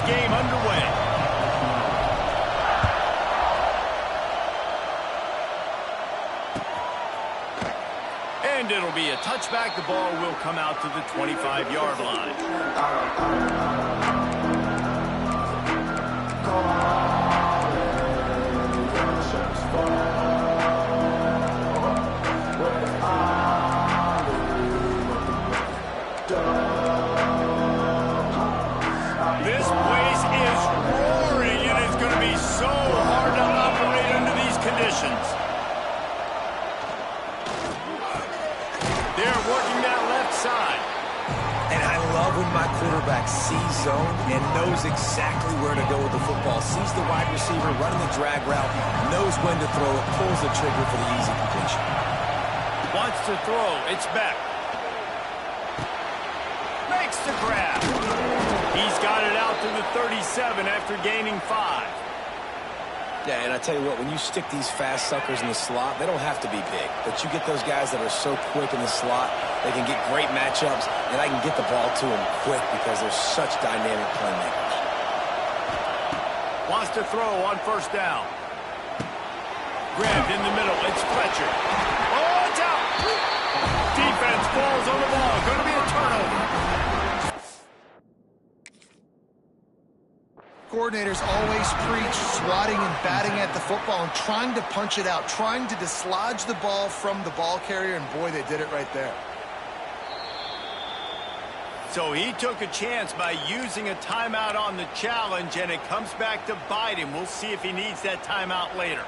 game underway. And it'll be a touchback. The ball will come out to the 25-yard line. This place is roaring, and it's going to be so hard to operate under these conditions. They're working that left side. And I love when my quarterback sees zone and knows exactly where to go with the football. Sees the wide receiver running the drag route, knows when to throw it, pulls the trigger for the easy completion. Wants to throw. It's back. Makes the grab. He's got it out to the 37 after gaining 5. Yeah, and I tell you what, when you stick these fast suckers in the slot, they don't have to be big. But you get those guys that are so quick in the slot, they can get great matchups, and I can get the ball to them quick because they're such dynamic playmakers. Wants to throw on first down. Grabbed in the middle. It's Fletcher. Oh, it's out. Defense falls on the ball. Going to be a turnover. Coordinators always preach swatting and batting at the football and trying to punch it out, trying to dislodge the ball from the ball carrier, and boy, they did it right there. So he took a chance by using a timeout on the challenge, and it comes back to bite him. We'll see if he needs that timeout later.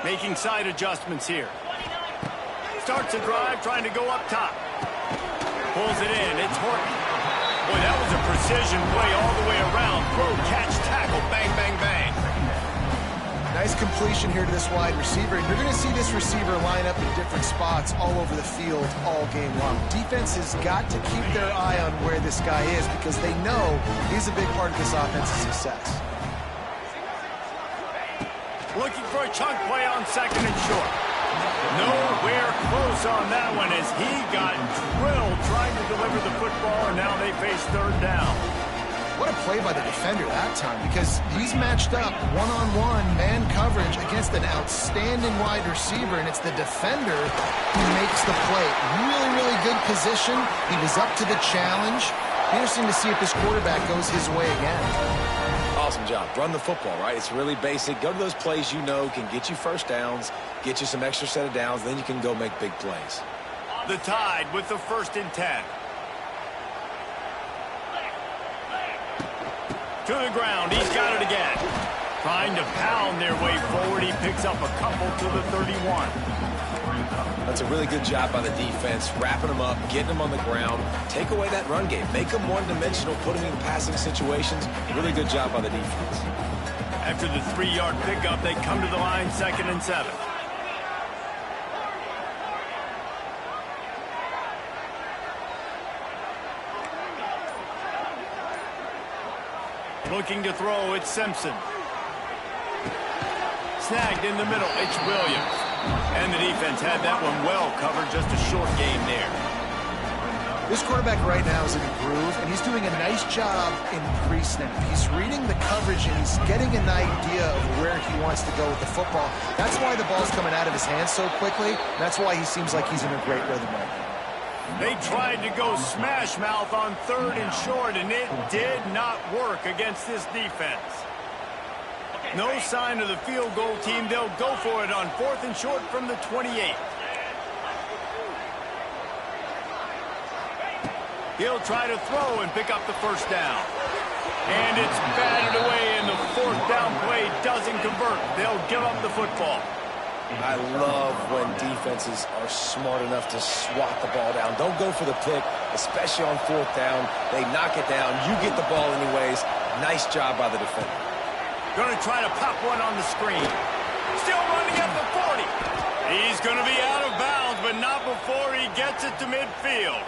Making side adjustments here. Starts a drive, trying to go up top. Pulls it in. It's Horton. Boy, that was a precision play all the way around. Throw, catch, tackle, bang, bang, bang. Nice completion here to this wide receiver. And you're going to see this receiver line up in different spots all over the field all game long. Defense has got to keep their eye on where this guy is because they know he's a big part of this offense's success. Looking for a chunk play on second and short. Nowhere close on that one as he got drilled trying to deliver the football, and now they face third down. What a play by the defender that time because he's matched up one-on-one man coverage against an outstanding wide receiver, and it's the defender who makes the play. Really, really good position. He was up to the challenge. Interesting to see if this quarterback goes his way again. Awesome job. Run the football, right? It's really basic. Go to those plays you know can get you first downs, get you some extra set of downs, then you can go make big plays. The Tide with the 1st and 10. To the ground. He's got it again. Trying to pound their way forward. He picks up a couple to the 31. That's a really good job by the defense, wrapping them up, getting them on the ground, take away that run game, make them one-dimensional, put them in passing situations. Really good job by the defense. After the 3-yard pickup, they come to the line 2nd and 7. Looking to throw, it's Simpson. Snagged in the middle, it's Williams. And the defense had that one well covered, just a short game there. This quarterback right now is in a groove, and he's doing a nice job in pre-snap. He's reading the coverage, and he's getting an idea of where he wants to go with the football. That's why the ball's coming out of his hands so quickly. That's why he seems like he's in a great rhythm right now. They tried to go smash mouth on 3rd and short, and it did not work against this defense. No sign of the field goal team. They'll go for it on 4th and short from the 28. He'll try to throw and pick up the first down. And it's batted away, and the 4th down play doesn't convert. They'll give up the football. I love when defenses are smart enough to swat the ball down. Don't go for the pick, especially on 4th down. They knock it down. You get the ball anyways. Nice job by the defender. Going to try to pop one on the screen. Still running at the 40. He's going to be out of bounds, but not before he gets it to midfield.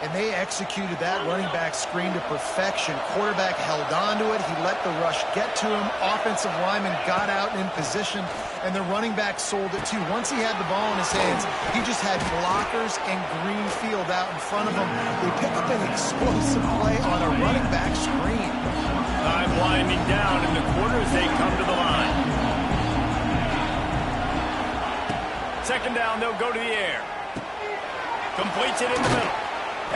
And they executed that running back screen to perfection. Quarterback held on to it. He let the rush get to him. Offensive lineman got out in position, and the running back sold it too. Once he had the ball in his hands, he just had blockers and green field out in front of him. They pick up an explosive play on a running back screen. Time winding down in the quarter as they come to the line. Second down, they'll go to the air. Completes it in the middle.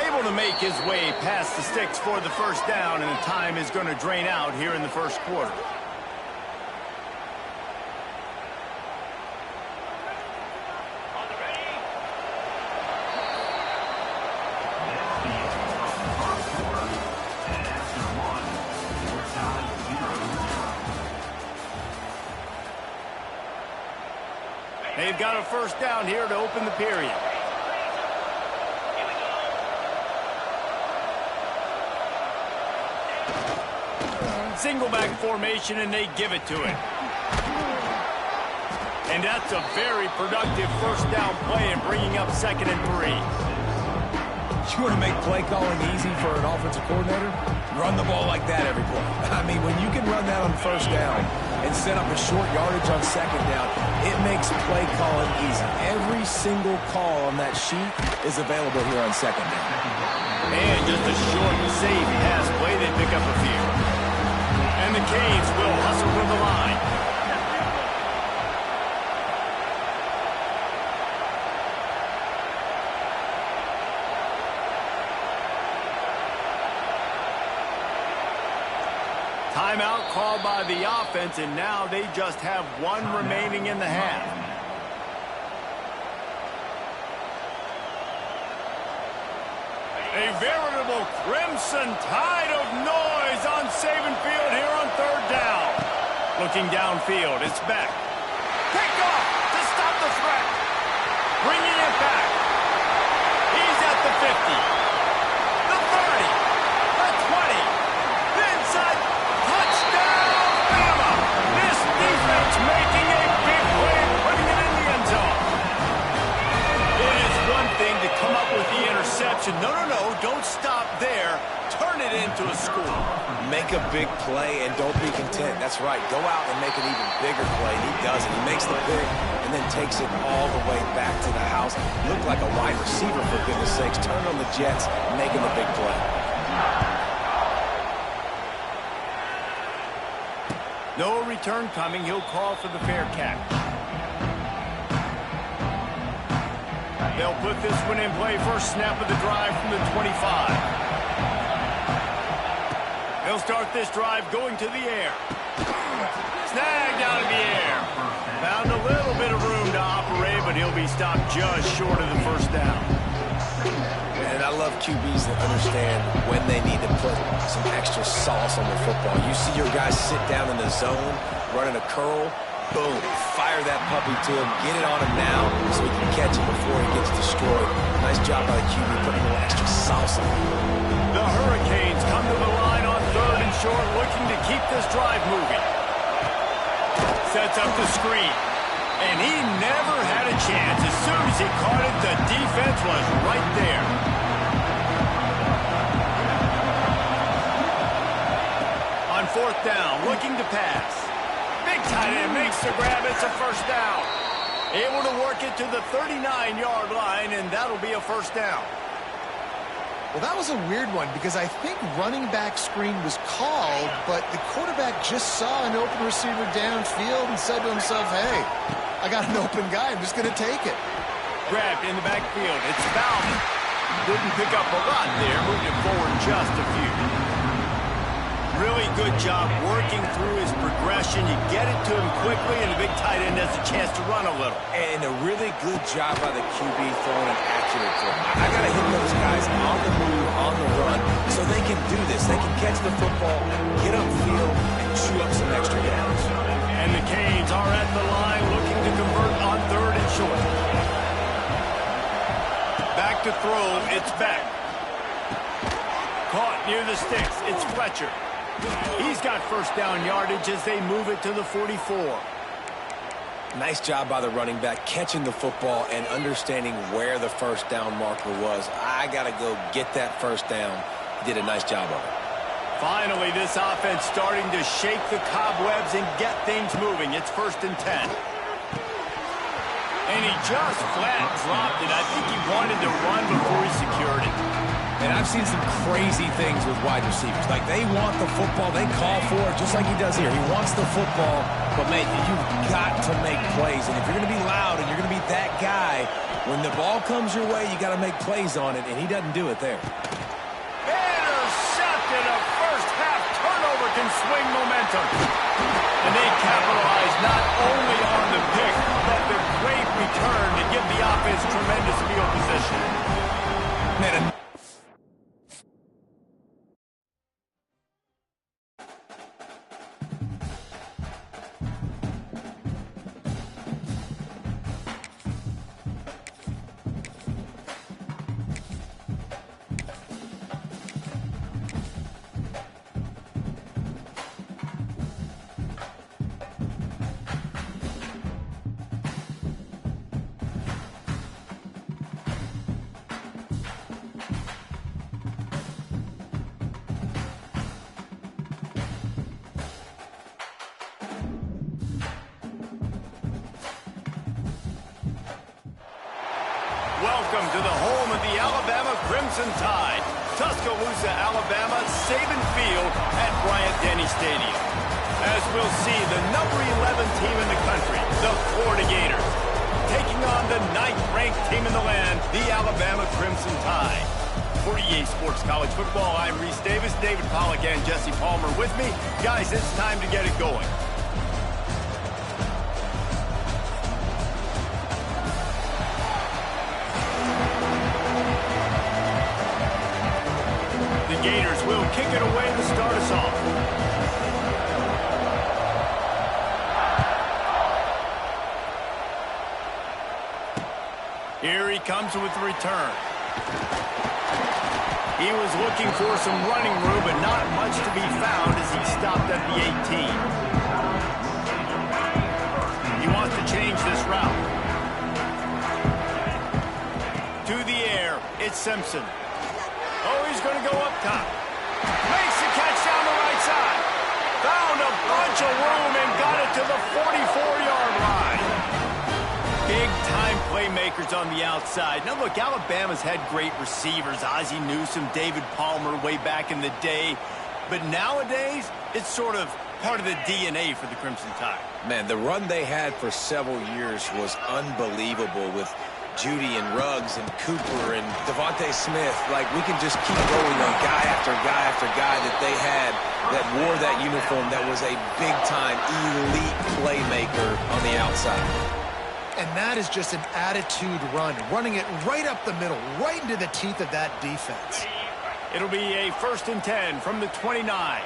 Able to make his way past the sticks for the first down, and the time is going to drain out here in the first quarter. They've got a first down here to open the period. Single back formation, and they give it to him. And that's a very productive first down play in bringing up 2nd and 3. You want to make play calling easy for an offensive coordinator? Run the ball like that every play. I mean, when you can run that on first down and set up a short yardage on second down, it makes play calling easy. Every single call on that sheet is available here on second down. And just a short, safe pass play, they pick up a few. And the Canes will hustle for the line. Timeout called by the offense, and now they just have one remaining in the half. A veritable crimson tide of noise on Saban Field here on 3rd down. Looking downfield, it's back. Picked off to stop the threat. Bringing it back. He's at the 50. The 30. The 20. The inside. Touchdown, Bama. This defense making a big play and putting it in the end zone. It is one thing to come up with the interception. No, don't stop there. Turn it into a score. Make a big play and don't be content. That's right. Go out and make an even bigger play. And he does it. He makes the pick and then takes it all the way back to the house. Looked like a wide receiver, for goodness sakes. Turned on the Jets, making the big play. No return coming. He'll call for the fair catch. They'll put this one in play. First snap of the drive from the 25. They'll start this drive going to the air. Snagged out of the air. Found a little bit of room to operate, but he'll be stopped just short of the first down. And I love QBs that understand when they need to put some extra sauce on the football. You see your guys sit down in the zone, running a curl. Boom, fire that puppy to him, get it on him now so he can catch it before he gets destroyed. Nice job by the QB putting a little extra sauce on him. The Hurricanes come to the line on 3rd and short, looking to keep this drive moving. Sets up the screen, and he never had a chance. As soon as he caught it, the defense was right there. On 4th down, looking to pass. Big tight end makes the grab. It's a first down. Able to work it to the 39-yard line, and that'll be a first down. Well, that was a weird one because I think running back screen was called, but the quarterback just saw an open receiver downfield and said to himself, hey, I got an open guy. I'm just going to take it. Grabbed in the backfield. It's Bowman. Didn't pick up a lot there. Moved it forward just a few. Really good job working through his progression. You get it to him quickly, and the big tight end has a chance to run a little. And a really good job by the QB throwing an accurate throw. I got to hit those guys on the move, on the run, so they can do this. They can catch the football, get upfield, and chew up some extra yards. And the Canes are at the line looking to convert on 3rd and short. Back to throw. It's back. Caught near the sticks. It's Fletcher. He's got first down yardage as they move it to the 44. Nice job by the running back, catching the football and understanding where the first down marker was. I got to go get that first down. He did a nice job of it. Finally, this offense starting to shake the cobwebs and get things moving. It's 1st and 10. And he just flat dropped it. I think he wanted to run before he secured it. And I've seen some crazy things with wide receivers. Like, they want the football. They call for it, just like he does here. He wants the football, but, mate, you've got to make plays. And if you're going to be loud and you're going to be that guy, when the ball comes your way, you got to make plays on it, and he doesn't do it there. Intercepted. A first-half turnover can swing momentum. And they capitalize not only on the pick, but the great return to give the offense tremendous field position. Man, Welcome to the home of the Alabama Crimson Tide. Tuscaloosa, Alabama, Saban Field at Bryant-Denny Stadium. As we'll see, the number 11 team in the country, the Florida Gators, taking on the 9th-ranked team in the land, the Alabama Crimson Tide. For EA Sports College Football, I'm Reese Davis, David Pollack, and Jesse Palmer with me. Guys, it's time to get it going. The Gators will kick it away to start us off. Here he comes with the return. He was looking for some running room, but not much to be found as he stopped at the 18. He wants to change this route. To the air, it's Simpson. Oh, he's going to go up top. Makes the catch down the right side. Found a bunch of room and got it to the 44-yard line. Big-time playmakers on the outside. Now, look, Alabama's had great receivers. Ozzie Newsome, David Palmer way back in the day. But nowadays, it's sort of part of the DNA for the Crimson Tide. Man, the run they had for several years was unbelievable with Judy and Ruggs and Cooper and Devontae Smith. Like, we can just keep going on guy after guy after guy that they had that wore that uniform that was a big-time elite playmaker on the outside. And that is just an attitude run, running it right up the middle, right into the teeth of that defense. It'll be a 1st and 10 from the 29.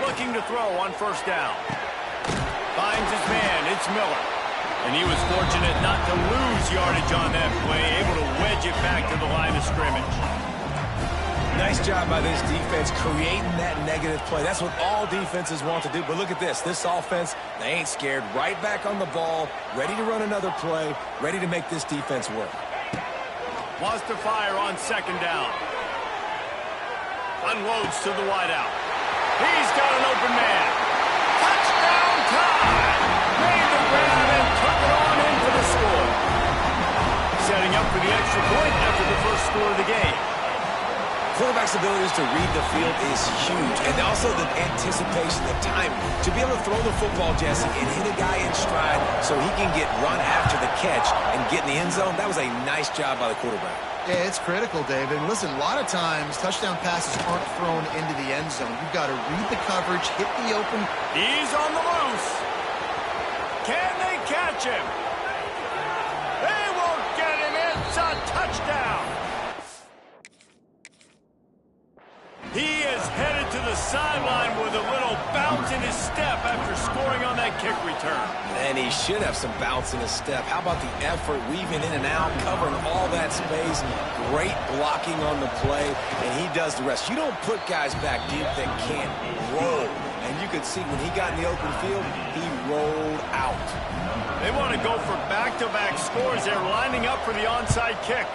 Looking to throw on 1st down. Finds his man, it's Miller. And he was fortunate not to lose yardage on that play, able to wedge it back to the line of scrimmage. Nice job by this defense creating that negative play. That's what all defenses want to do. But look at this. This offense, they ain't scared. Right back on the ball, ready to run another play, ready to make this defense work. Wants to fire on 2nd down. Unloads to the wideout. He's got an open man. Touchdown Tide! Made the grab and took it on in for the score. Setting up for the extra point after the first score of the game. Quarterback's abilities to read the field is huge, and also the anticipation, the timing. To be able to throw the football, Jesse, and hit a guy in stride so he can get run after the catch and get in the end zone, that was a nice job by the quarterback. Yeah, it's critical, David. And listen, a lot of times touchdown passes aren't thrown into the end zone. You've got to read the coverage, hit the open. He's on the loose. Can they catch him? They won't get him. It's a touchdown. He is headed to the sideline with a little bounce in his step after scoring on that kick return. And he should have some bounce in his step. How about the effort, weaving in and out, covering all that space, great blocking on the play, and he does the rest. You don't put guys back deep that can't roll. And you could see when he got in the open field, he rolled out. They want to go for back-to-back scores. They're lining up for the onside kick.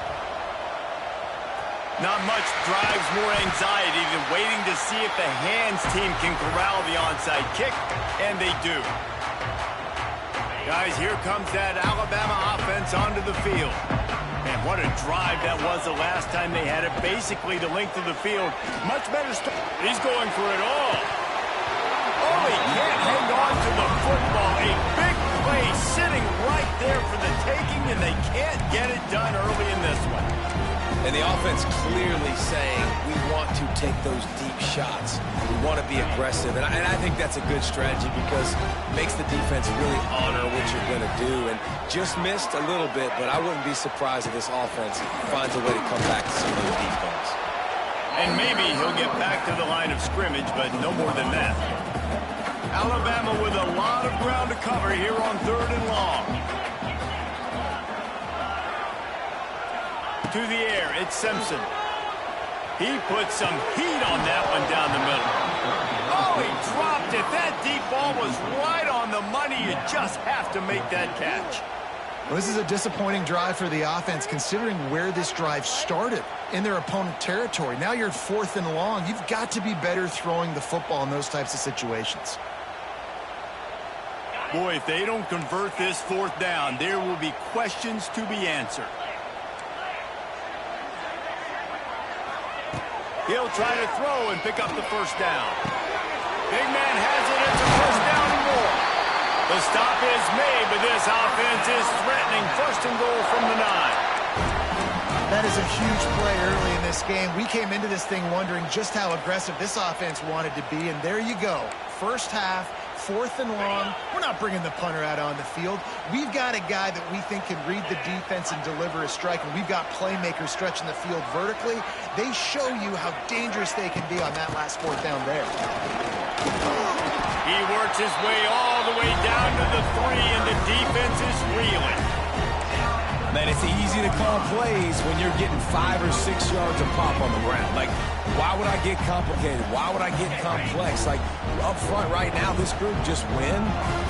Not much drives more anxiety than waiting to see if the hands team can corral the onside kick, and they do. Guys, here comes that Alabama offense onto the field. Man, what a drive that was the last time they had it. Basically the length of the field. Much better start. He's going for it all. Oh, he can't hang on to the football. A big play sitting right there for the taking, and they can't get it done early in this one. And the offense clearly saying, we want to take those deep shots. We want to be aggressive. And I think that's a good strategy because it makes the defense really honor what you're going to do. And just missed a little bit, but I wouldn't be surprised if this offense finds a way to come back to some of those defense. And maybe he'll get back to the line of scrimmage, but no more than that. Alabama with a lot of ground to cover here on 3rd and long. To the air, it's Simpson. He put some heat on that one down the middle. Oh, he dropped it. That deep ball was right on the money. You just have to make that catch. Well, this is a disappointing drive for the offense, considering where this drive started, in their opponent territory. Now you're 4th and long. You've got to be better throwing the football in those types of situations. Boy, if they don't convert this 4th down, there will be questions to be answered. He'll try to throw and pick up the 1st down. Big man has it. It's a 1st down and more. The stop is made, but this offense is threatening 1st and goal from the 9. That is a huge play early in this game. We came into this thing wondering just how aggressive this offense wanted to be, and there you go. First half, 4th and long. We're not bringing the punter out on the field. We've got a guy that we think can read the defense and deliver a strike, and we've got playmakers stretching the field vertically. They show you how dangerous they can be on that last 4th down there. He works his way all the way down to the 3, and the defense is reeling. Man, it's easy to call plays when you're getting 5 or 6 yards of pop on the ground. Like, why would I get complicated? Why would I get complex? Like, up front right now, this group just win,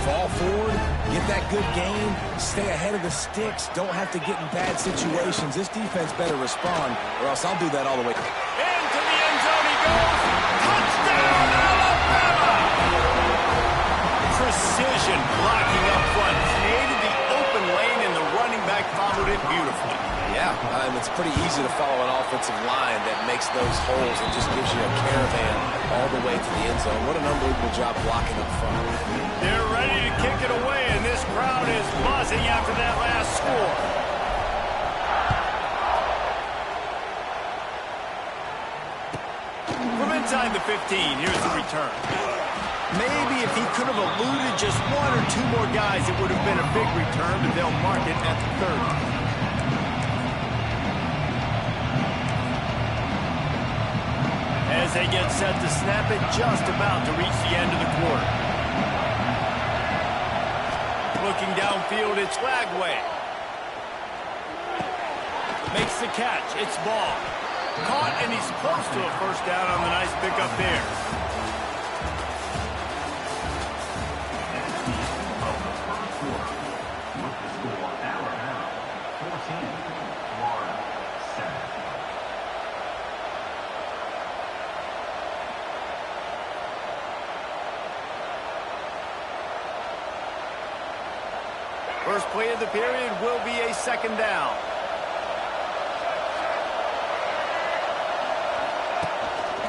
fall forward, get that good game, stay ahead of the sticks, don't have to get in bad situations. This defense better respond, or else I'll do that all the way. Into the end zone he goes. Touchdown, Alabama! Precision blocking up front. Created the open lane, and the running back followed it beautifully. Yeah, it's pretty easy to follow an offensive line that makes those holes and just gives you a caravan all the way to the end zone. What an unbelievable job blocking up front. They're ready to kick it away, and this crowd is buzzing after that last score. From inside the 15, here's the return. Maybe if he could have eluded just 1 or 2 more guys, it would have been a big return, but they'll mark it at the 30. As they get set to snap it, just about to reach the end of the quarter. Looking downfield, it's Lagway. Makes the catch, it's ball. Caught, and he's close to a 1st down on the nice pickup there. First play of the period will be a 2nd down.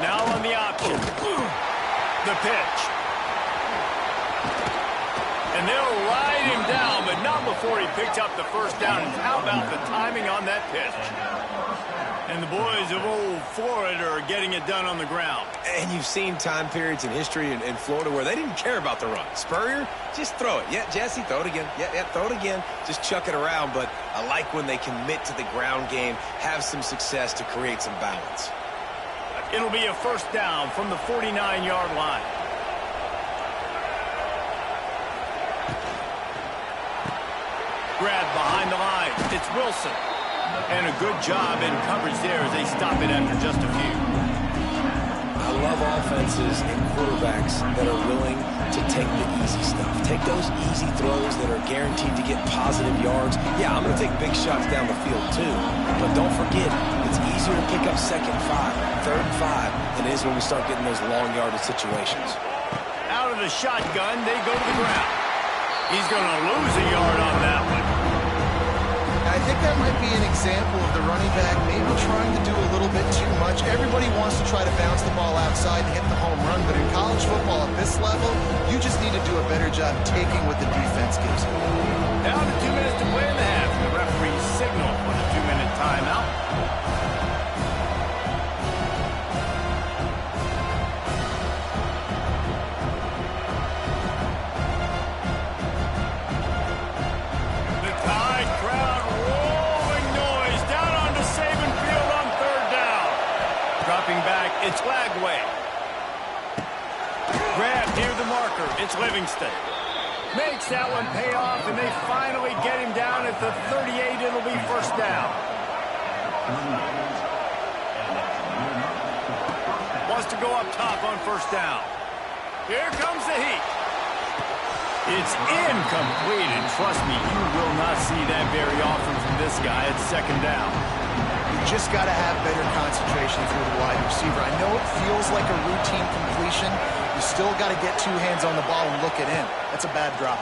Now on the option. The pitch. And they'll ride him down, but not before he picks up the 1st down. How about the timing on that pitch? And the boys of old Florida are getting it done on the ground. And you've seen time periods in history in Florida where they didn't care about the run. Spurrier, just throw it. Yeah, Jesse, throw it again. Yeah, throw it again. Just chuck it around. But I like when they commit to the ground game, have some success to create some balance. It'll be a first down from the 49-yard line. Grab behind the line. It's Wilson. And a good job in coverage there as they stop it after just a few. I love offenses and quarterbacks that are willing to take the easy stuff. Take those easy throws that are guaranteed to get positive yards. Yeah, I'm going to take big shots down the field too. But don't forget, it's easier to pick up second 5, third and 5 than it is when we start getting those long yardage situations. Out of the shotgun, they go to the ground. He's going to lose a yard on that one. I think that might be an example of the running back maybe trying to do a little bit too much. Everybody wants to try to bounce the ball outside and hit the home run, but in college football at this level, you just need to do a better job taking what the defense gives you. Down to 2 minutes to play in the half. The referee signal for the 2-minute timeout. Back, it's Lagway. Grab near the marker, it's Livingston. Makes that one pay off, and they finally get him down at the 38. It'll be first down. Wants to go up top on first down. Here comes the heat. It's incomplete, and trust me, you will not see that very often from this guy at second down. Just got to have better concentration through the wide receiver. I know it feels like a routine completion. You still got to get 2 hands on the ball and look it in. That's a bad drop.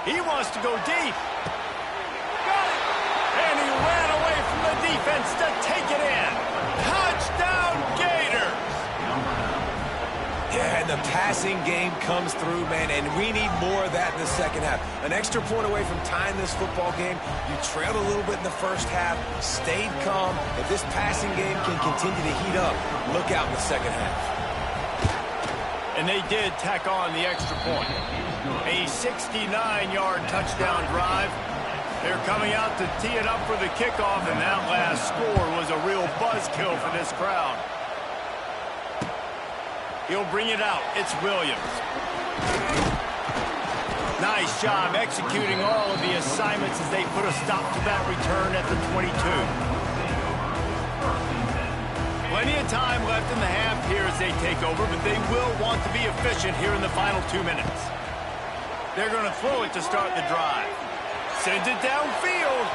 He wants to go deep. Got it! And he ran away from the defense to take it in. Touchdown, Gators! Yeah, and the passing game comes through, man, and we need more of that in the second half. An extra point away from tying this football game. You trailed a little bit in the first half, stayed calm. If this passing game can continue to heat up, look out in the second half. And they did tack on the extra point. A 69-yard touchdown drive. They're coming out to tee it up for the kickoff, and that last score was a real buzzkill for this crowd. He'll bring it out. It's Williams. Nice job executing all of the assignments as they put a stop to that return at the 22. Plenty of time left in the half here as they take over, but they will want to be efficient here in the final 2 minutes. They're going to throw it to start the drive. Sends it downfield.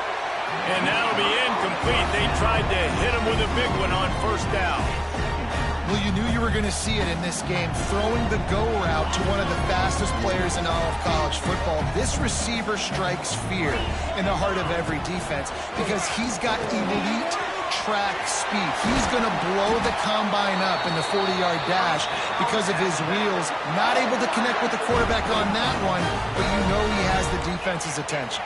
And that'll be incomplete. They tried to hit him with a big one on first down. Well, you knew you were going to see it in this game, throwing the go route to one of the fastest players in all of college football. This receiver strikes fear in the heart of every defense because he's got elite track speed. He's going to blow the combine up in the 40-yard dash because of his wheels. Not able to connect with the quarterback on that one, but you know he has the defense's attention.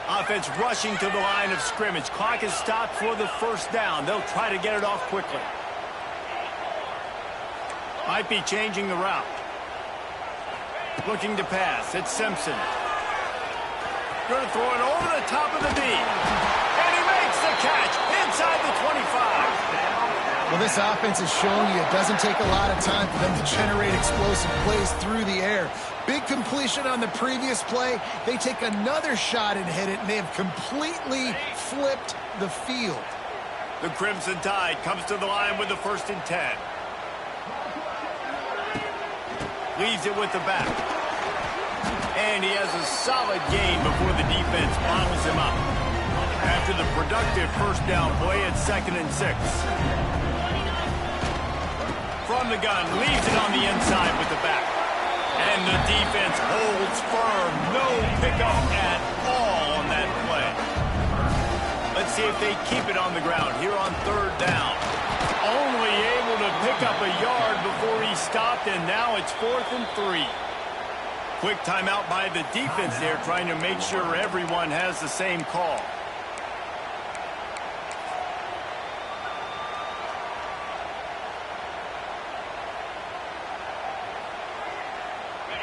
Offense rushing to the line of scrimmage. Clock is stopped for the first down. They'll try to get it off quickly. Might be changing the route. Looking to pass. It's Simpson. Going to throw it over the top of the D. And he makes the catch inside the 25. Well, this offense is showing you it doesn't take a lot of time for them to generate explosive plays through the air. Big completion on the previous play. They take another shot and hit it, and they have completely flipped the field. The Crimson Tide comes to the line with the 1st and 10. Leaves it with the back. And he has a solid gain before the defense bottles him up. After the productive first down play, it's 2nd and 6. From the gun, leaves it on the inside with the back. And the defense holds firm. No pickup at all on that play. Let's see if they keep it on the ground here on 3rd down. Only able to pick up a yard before he stopped, and now it's 4th and 3. Quick timeout by the defense there, trying to make sure everyone has the same call.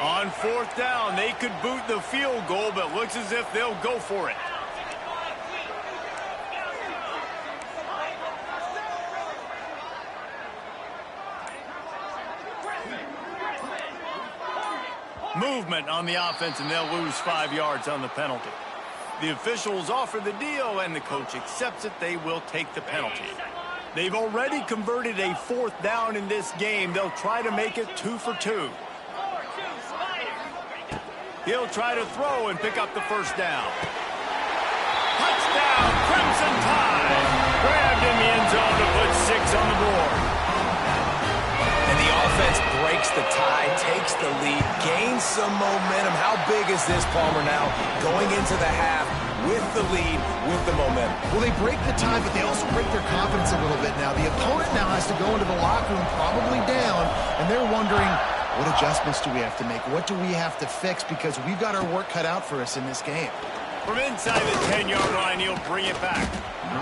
On 4th down, they could boot the field goal, but looks as if they'll go for it. Movement on the offense, and they'll lose 5 yards on the penalty. The officials offer the deal, and the coach accepts it. They will take the penalty. They've already converted a 4th down in this game. They'll try to make it 2 for 2. He'll try to throw and pick up the first down. Touchdown, Crimson Tide! Grabbed in the end zone to put 6 on the board. And the offense breaks the tie, takes the lead, gains some momentum. How big is this, Palmer, now? Going into the half with the lead, with the momentum. Well, they break the tie, but they also break their confidence a little bit now. The opponent now has to go into the locker room probably down, and they're wondering, what adjustments do we have to make? What do we have to fix? Because we've got our work cut out for us in this game. From inside the 10-yard line, he'll bring it back.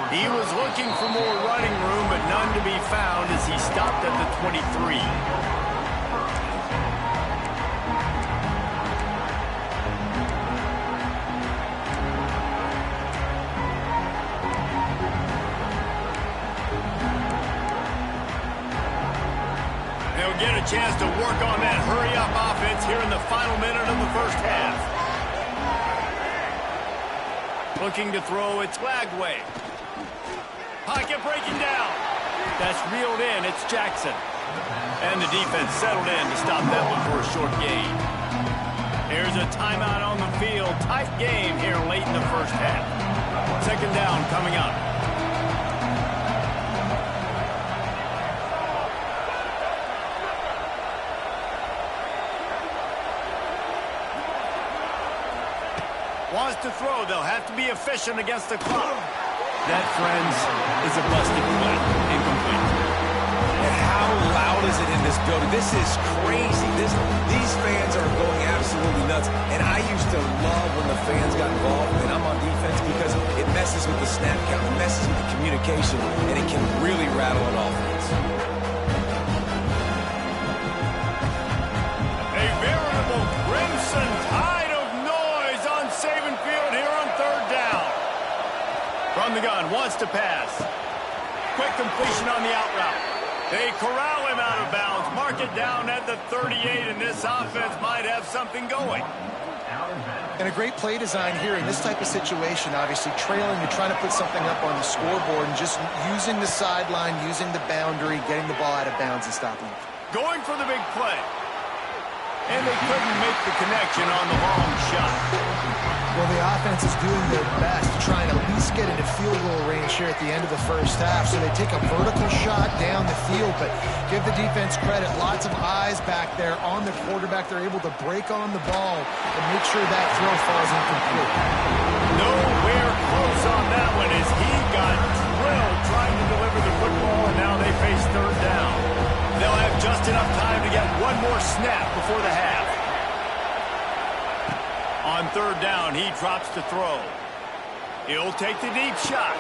He was looking for more running room, but none to be found as he stopped at the 23. They'll get a chance to work on that hurry-up offense here in the final minute of the first half. Looking to throw, it's Lagway. Pocket breaking down. That's reeled in, it's Jackson. And the defense settled in to stop that one for a short gain. Here's a timeout on the field. Tight game here late in the first half. 2nd down coming up. Wants to throw. They'll have to be efficient against the clock. That, friends, is a busted play. Incomplete. And how loud is it in this building? This is crazy. These fans are going absolutely nuts. And I used to love when the fans got involved, and I'm on defense, because it messes with the snap count, it messes with the communication, and it can really rattle an offense. A veritable Crimson Tide of noise on Saban Field here on 3rd down. From the gun, wants to pass. Quick completion on the out route. They corral him out of bounds. Mark it down at the 38, and this offense might have something going. And a great play design here in this type of situation, obviously trailing to try to put something up on the scoreboard and just using the sideline, using the boundary, getting the ball out of bounds and stopping it. Going for the big play. And they couldn't make the connection on the long shot. Well, the offense is doing their best to try and at least get into field goal range here at the end of the first half. So they take a vertical shot down the field, but give the defense credit. Lots of eyes back there on the quarterback. They're able to break on the ball and make sure that throw falls incomplete. Nowhere close on that one as he got drilled trying to deliver the football, and now they face 3rd down. They'll have just enough time to get one more snap before the half. On 3rd down, he drops to throw. He'll take the deep shot.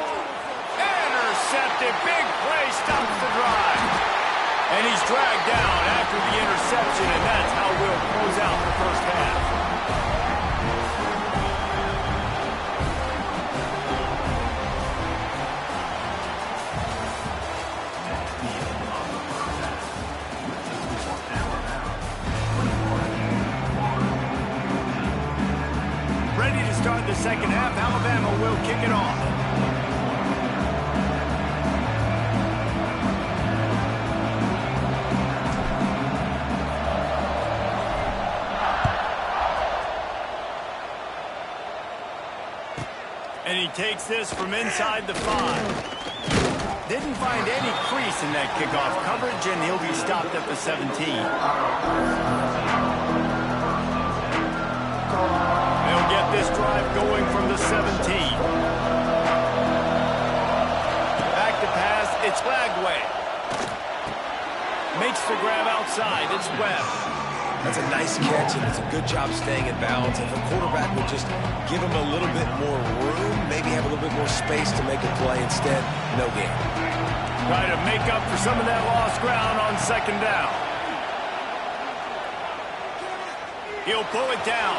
Intercepted. Big play stops the drive. And he's dragged down after the interception, and that's how we'll close out the first half. Ready to start the second half. Alabama will kick it off. And he takes this from inside the 5. Didn't find any crease in that kickoff coverage, and he'll be stopped at the 17. They'll get this drive going from the 17. Back to pass, it's Lagway. Makes the grab outside, it's Webb. That's a nice catch, and it's a good job staying in bounds. If a quarterback would just give him a little bit more room, maybe have a little bit more space to make a play, instead, no gain. Try to make up for some of that lost ground on 2nd down. He'll pull it down.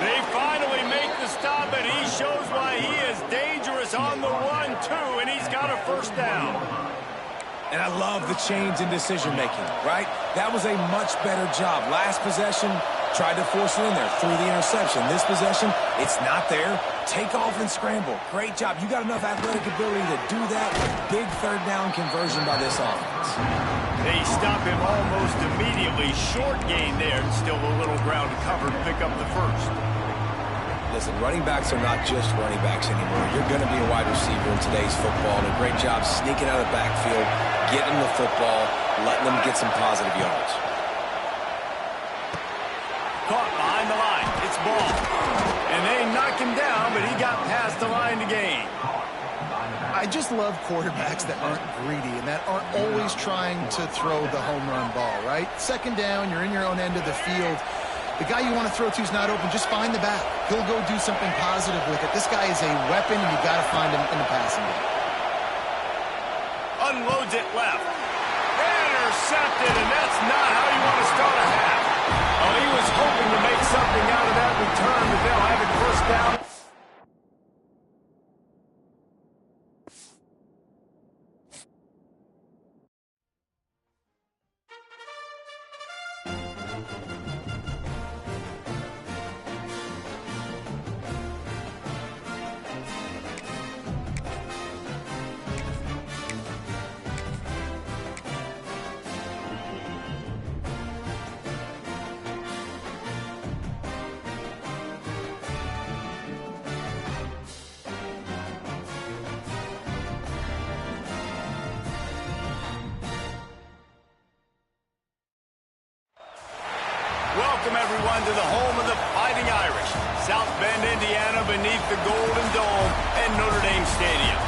They finally make the stop, and he shows why he is dangerous on the run, too, and he's got a 1st down. And I love the change in decision-making, right? That was a much better job. Last possession, tried to force it in there, threw the interception. This possession, it's not there. Take off and scramble. Great job. You got enough athletic ability to do that. Big third down conversion by this offense. They stop him almost immediately. Short gain there, and still a little ground to cover to pick up the first. Listen, running backs are not just running backs anymore. You're going to be a wide receiver in today's football. And a great job sneaking out of the backfield, getting the football, letting them get some positive yards. Caught behind the line. It's ball. And they knock him down, but he got past the line to gain. I just love quarterbacks that aren't greedy and that aren't always trying to throw the home run ball, right? Second down, you're in your own end of the field. The guy you want to throw to is not open. Just find the back. He'll go do something positive with it. This guy is a weapon, and you've got to find him in the passing game. Unloads it left. Intercepted, and that's not how you want to start a half. Oh, he was hoping to make something out of that return, but they'll have it first down. Welcome, everyone, to the home of the Fighting Irish. South Bend, Indiana, beneath the Golden Dome and Notre Dame Stadium.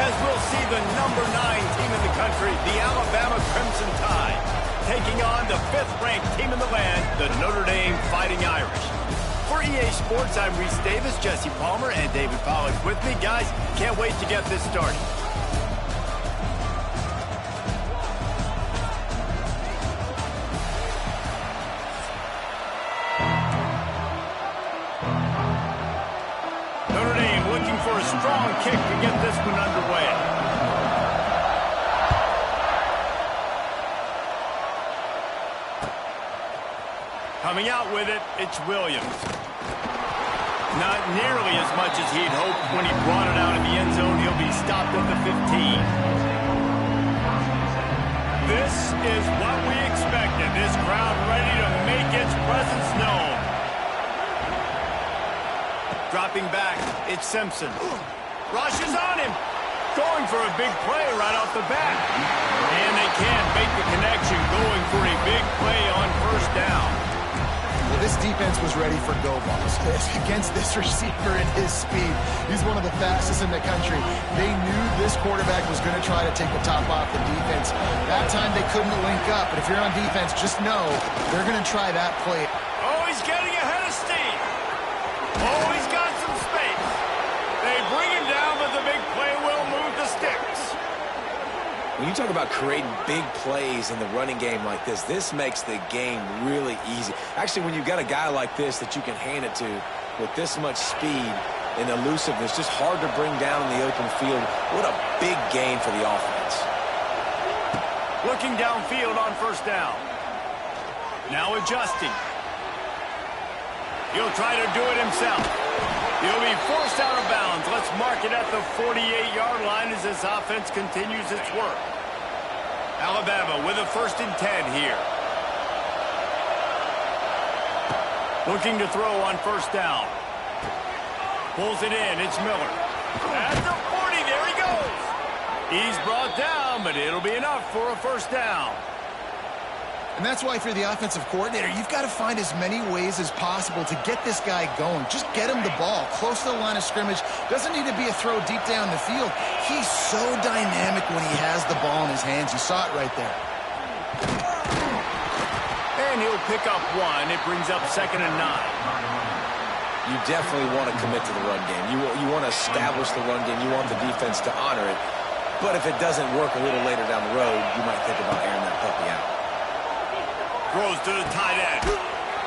As we'll see the number 9 team in the country, the Alabama Crimson Tide, taking on the 5th-ranked team in the land, the Notre Dame Fighting Irish. For EA Sports, I'm Reese Davis, Jesse Palmer, and David Pollack with me. Guys, can't wait to get this started. For a strong kick to get this one underway. Coming out with it, it's Williams. Not nearly as much as he'd hoped when he brought it out in the end zone. He'll be stopped at the 15. This is what we expected. This crowd ready to make its presence known. Dropping back, it's Simpson. Rushes on him. Going for a big play right off the bat. And they can't make the connection, going for a big play on first down. Well, this defense was ready for go balls against this receiver at his speed. He's one of the fastest in the country. They knew this quarterback was going to try to take the top off the defense. That time they couldn't link up, but if you're on defense, just know they're going to try that play. Oh, he's getting ahead of steam. Oh, he's got some space. They bring him down, but the big play will move the sticks. When you talk about creating big plays in the running game like this makes the game really easy. Actually, when you've got a guy like this that you can hand it to with this much speed and elusiveness, just hard to bring down in the open field. What a big gain for the offense. Looking downfield on first down. Now adjusting. He'll try to do it himself. He'll be forced out of bounds. Let's mark it at the 48-yard line as this offense continues its work. Alabama with a 1st and 10 here. Looking to throw on first down. Pulls it in. It's Miller. At the 40. There he goes. He's brought down, but it'll be enough for a first down. And that's why if you're the offensive coordinator, you've got to find as many ways as possible to get this guy going. Just get him the ball close to the line of scrimmage. Doesn't need to be a throw deep down the field. He's so dynamic when he has the ball in his hands. You saw it right there. And he'll pick up 1. It brings up 2nd and 9. You definitely want to commit to the run game. You want to establish the run game. You want the defense to honor it. But if it doesn't work a little later down the road, you might think about airing that puppy out. Throws to the tight end.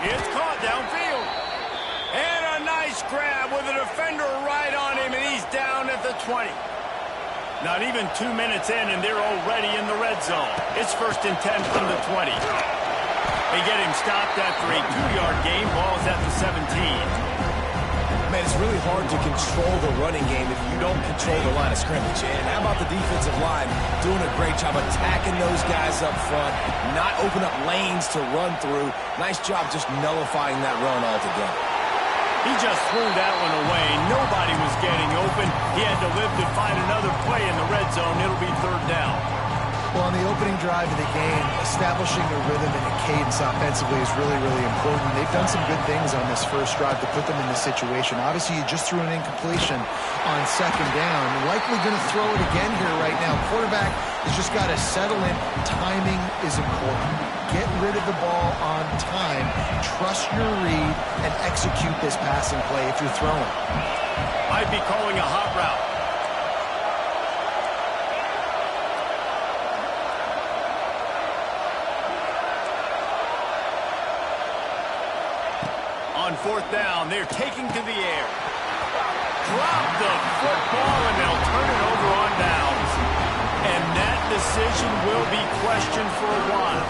It's caught downfield. And a nice grab with a defender right on him, and he's down at the 20. Not even 2 minutes in, and they're already in the red zone. It's 1st and 10 from the 20. They get him stopped after a 2-yard gain. Ball's at the 17. Man, it's really hard to control the running game if you don't control the line of scrimmage. And how about the defensive line doing a great job attacking those guys up front, not open up lanes to run through. Nice job just nullifying that run altogether. He just threw that one away. Nobody was getting open. He had to live to find another play in the red zone. It'll be 3rd down. Well, on the opening drive of the game, establishing a rhythm and a cadence offensively is really, really important. They've done some good things on this first drive to put them in this situation. Obviously, you just threw an incompletion on 2nd down. You're likely going to throw it again here right now. Quarterback has just got to settle in. Timing is important. Get rid of the ball on time. Trust your read and execute this passing play if you're throwing. Might be calling a hot route. On 4th down, they're taking to the air. Drop the football, and they'll turn it over on downs. And that decision will be questioned for a while.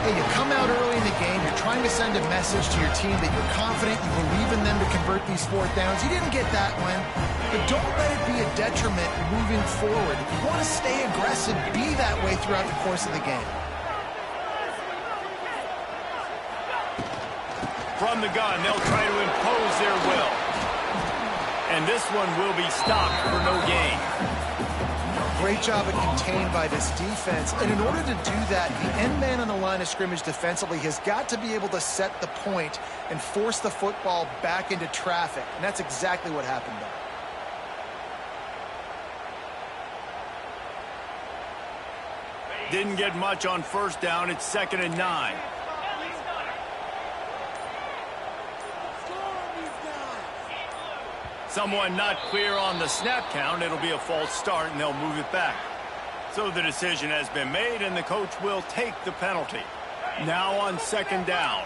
Hey, you come out early in the game, you're trying to send a message to your team that you're confident, you believe in them to convert these 4th downs. You didn't get that one, but don't let it be a detriment moving forward. If you want to stay aggressive, be that way throughout the course of the game. From the gun, they'll try to impose their will. And this one will be stopped for no gain. Great job at contained by this defense. And in order to do that, the end man on the line of scrimmage defensively has got to be able to set the point and force the football back into traffic. And that's exactly what happened there. Didn't get much on 1st down. It's 2nd and 9. Someone not clear on the snap count. It'll be a false start, and they'll move it back. So the decision has been made, and the coach will take the penalty. Now on 2nd down.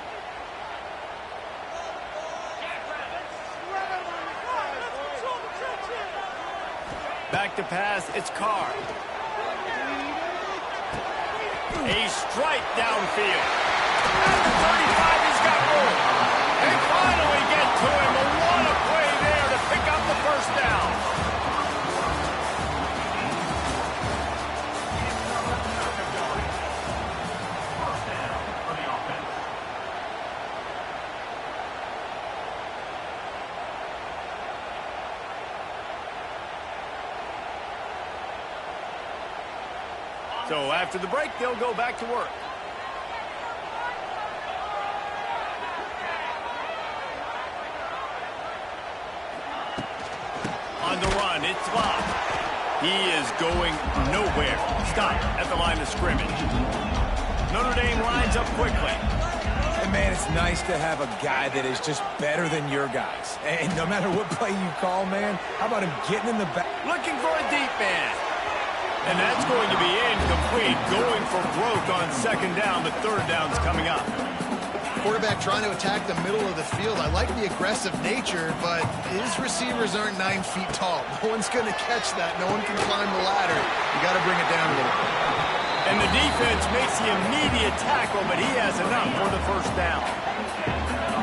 Back to pass, it's Carr. A strike downfield. At the 35, he's got room. They finally get to him. What a play there to pick up the 1st down. So after the break, they'll go back to work. On the run, it's Bob. He is going nowhere. Stop at the line of scrimmage. Notre Dame lines up quickly. And man, it's nice to have a guy that is just better than your guys. And no matter what play you call, man, how about him getting in the back? Looking for a deep man. And that's going to be incomplete. Going for broke on 2nd down. The 3rd down's coming up. Quarterback trying to attack the middle of the field. I like the aggressive nature, but his receivers aren't 9 feet tall. No one's going to catch that. No one can climb the ladder. You got to bring it down a little bit. And the defense makes the immediate tackle, but he has enough for the 1st down.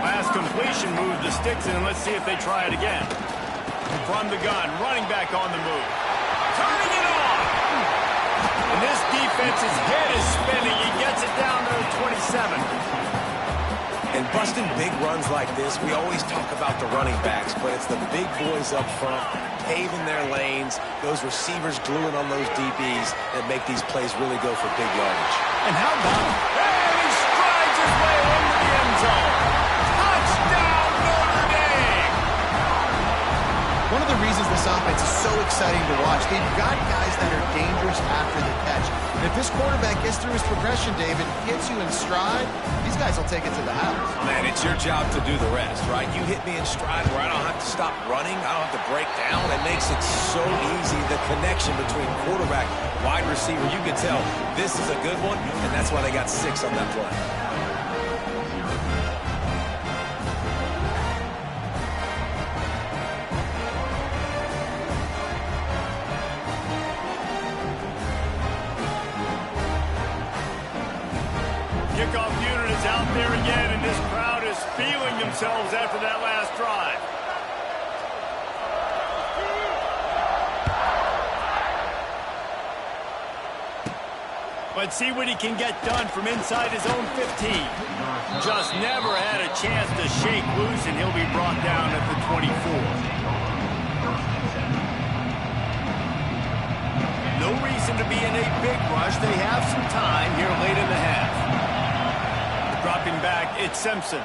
Pass completion, move the sticks in, and let's see if they try it again. From the gun, running back on the move. Turning it on! And this defense's head is spinning. He gets it down to the 27. And busting big runs like this, we always talk about the running backs, but it's the big boys up front, paving their lanes, those receivers gluing on those DBs that make these plays really go for big yardage. And how about it? And he strides his way into the end zone. Touchdown, Notre Dame! One of the reasons this offense is so exciting to watch, they've got guys that are dangerous after the catch. And if this quarterback gets through his progression, David, gets you in stride, these guys will take it to the house. Man, it's your job to do the rest, right? You hit me in stride where I don't have to stop running, I don't have to break down. It makes it so easy, the connection between quarterback, wide receiver. You can tell this is a good one, and that's why they got 6 on that play. Kickoff unit is out there again, and this crowd is feeling themselves after that last drive. Let's see what he can get done from inside his own 15. Just never had a chance to shake loose, and he'll be brought down at the 24. No reason to be in a big rush. They have some time here late in the half. Dropping back, it's Simpson.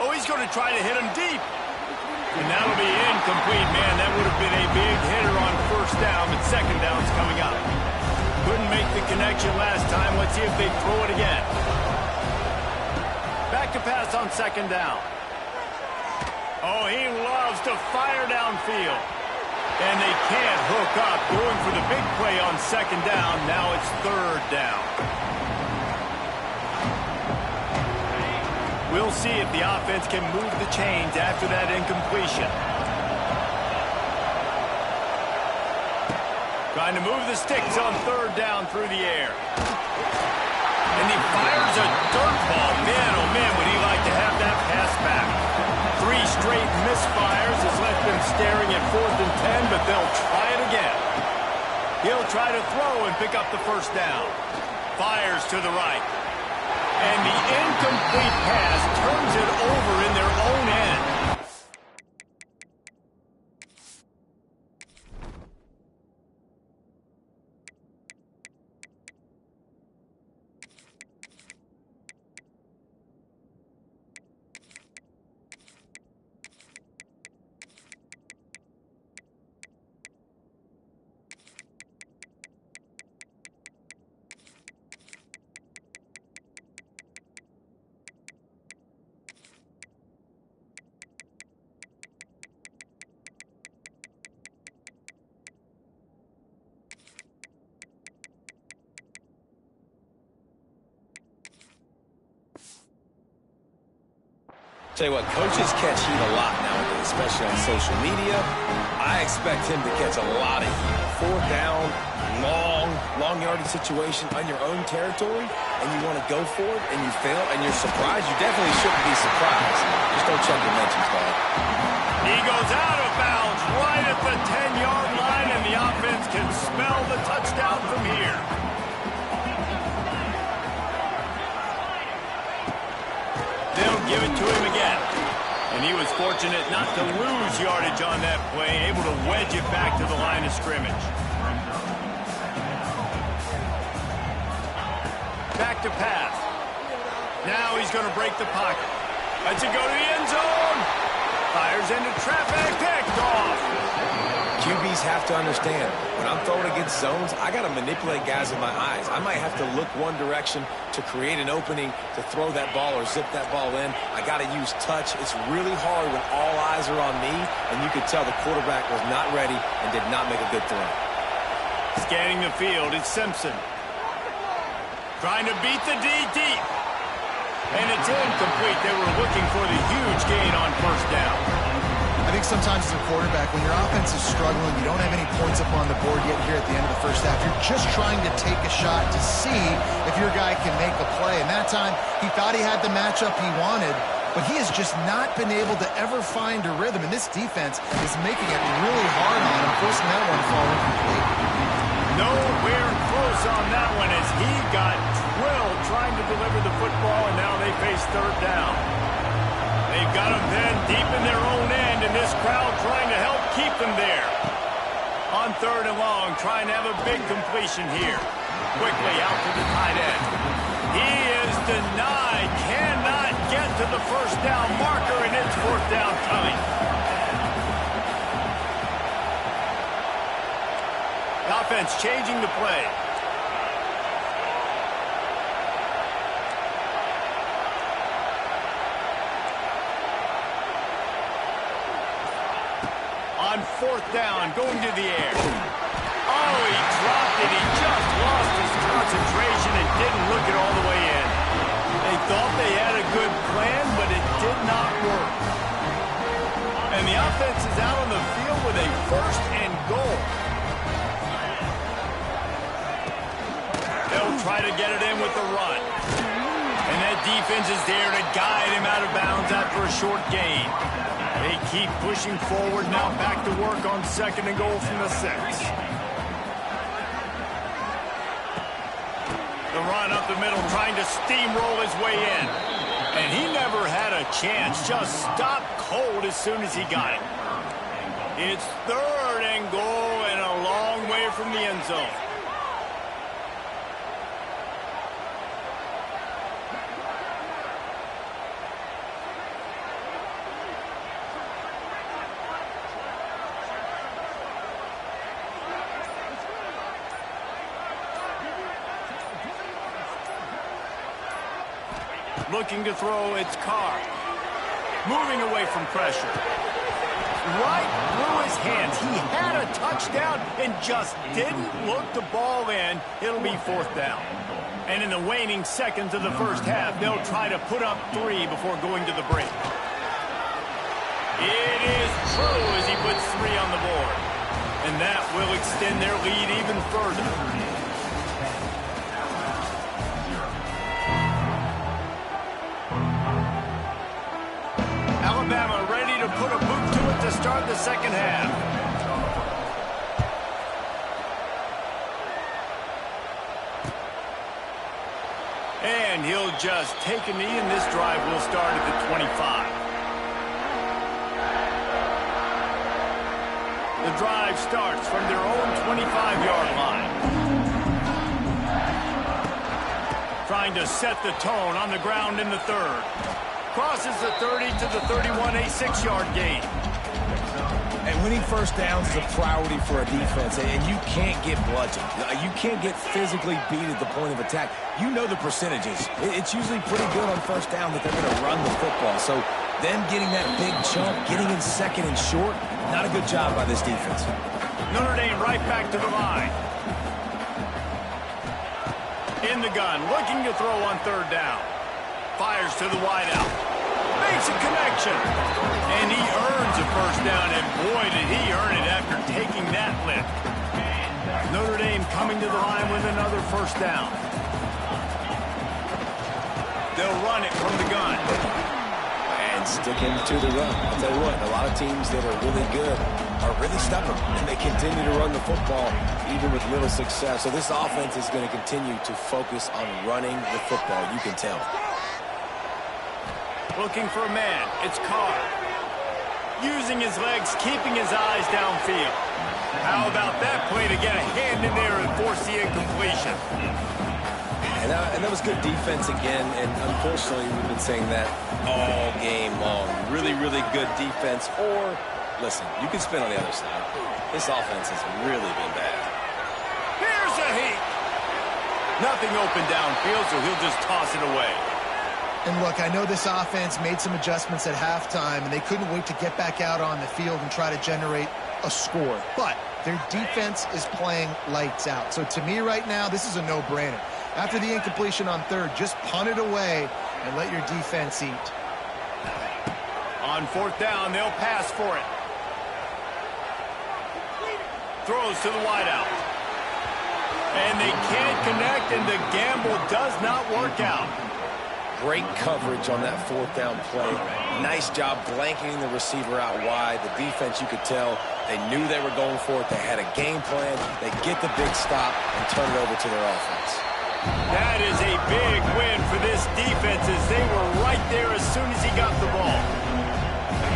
Oh, he's going to try to hit him deep. And that'll be incomplete, man. That would have been a big hitter on first down, but second down's coming up. Couldn't make the connection last time. Let's see if they throw it again. Back to pass on second down. Oh, he loves to fire downfield. And they can't hook up. Going for the big play on second down. Now it's third down. We'll see if the offense can move the chains after that incompletion. Trying to move the sticks on third down through the air. And he fires a dirt ball. Man, oh man, would he like to have that pass back. 3 straight misfires has left them staring at 4th and 10, but they'll try it again. He'll try to throw and pick up the first down. Fires to the right. And the incomplete pass turns it over in their own end. Tell you what, coaches catch heat a lot nowadays, especially on social media. I expect him to catch a lot of heat. 4th down, long yardage situation on your own territory, and you want to go for it, and you fail, and you're surprised. You definitely shouldn't be surprised. Just don't check your mentions, dog. He goes out of bounds right at the 10-yard line, and the offense can smell the touchdown from here. They'll give it to him again. And he was fortunate not to lose yardage on that play, able to wedge it back to the line of scrimmage. Back to pass. Now he's going to break the pocket. Lets it go to the end zone. Fires into traffic, picked off. QBs have to understand, when I'm throwing against zones, I got to manipulate guys with my eyes. I might have to look one direction to create an opening to throw that ball or zip that ball in. I got to use touch. It's really hard when all eyes are on me, and you could tell the quarterback was not ready and did not make a good throw. Scanning the field, it's Simpson. Trying to beat the D deep. And it's incomplete. They were looking for the huge gain on first down. I think sometimes as a quarterback, when your offense is struggling, you don't have any points up on the board yet here at the end of the first half, you're just trying to take a shot to see if your guy can make a play. And that time, he thought he had the matchup he wanted, but he has just not been able to ever find a rhythm. And this defense is making it really hard on him, forcing that one to fall incomplete. Nowhere close on that one as he got drilled trying to deliver the football, and now they face third down. They've got them then deep in their own end, and this crowd trying to help keep them there. On third and long, trying to have a big completion here. Quickly out to the tight end. He is denied, cannot get to the first down marker, and it's fourth down coming. The offense changing the play. On fourth down, going to the air. Oh, he dropped it. He just lost his concentration and didn't look it all the way in. They thought they had a good plan, but it did not work. And the offense is out on the field with a first and goal. They'll try to get it in with the run. defense is there to guide him out of bounds after a short gain. They keep pushing forward, now back to work on 2nd and goal from the 6. The run up the middle, trying to steamroll his way in. And he never had a chance, just stopped cold as soon as he got it. It's 3rd and goal and a long way from the end zone. Looking to throw, it's Carr. Moving away from pressure. Right through his hands. He had a touchdown and just didn't look the ball in. It'll be 4th down. And in the waning seconds of the first half, they'll try to put up 3 before going to the break. It is true as he puts 3 on the board. And that will extend their lead even further. Alabama ready to put a boot to it to start the second half. And he'll just take a knee, and this drive will start at the 25. The drive starts from their own 25-yard line. Trying to set the tone on the ground in the 3rd. Crosses the 30 to the 31, a 6-yard gain. And winning first downs is a priority for a defense, and you can't get bludgeoned. You can't get physically beat at the point of attack. You know the percentages. It's usually pretty good on first down that they're going to run the football. So them getting that big chunk, getting in 2nd and short, not a good job by this defense. Notre Dame right back to the line. In the gun, looking to throw on 3rd down. Fires to the wideout. Makes a connection. And he earns a first down, and boy, did he earn it after taking that lift. Notre Dame coming to the line with another first down. They'll run it from the gun. And sticking to the run. I'll tell you what, a lot of teams that are really good are really stubborn, and they continue to run the football even with little success. So this offense is going to continue to focus on running the football. You can tell. Looking for a man. It's Carr. Using his legs, keeping his eyes downfield. How about that play to get a hand in there and force the incompletion? And that was good defense again, and unfortunately we've been saying that all game long. Really, really good defense. Or, listen, you can spin on the other side. This offense has really been bad. Here's a heat. Nothing open downfield, so he'll just toss it away. And look, I know this offense made some adjustments at halftime, and they couldn't wait to get back out on the field and try to generate a score. But their defense is playing lights out. So to me right now, this is a no-brainer. After the incompletion on 3rd, just punt it away and let your defense eat. On 4th down, they'll pass for it. Throws to the wideout. And they can't connect, and the gamble does not work out. Great coverage on that 4th down play. Nice job blanketing the receiver out wide. The defense, you could tell, they knew they were going for it. They had a game plan. They get the big stop and turn it over to their offense. That is a big win for this defense as they were right there as soon as he got the ball.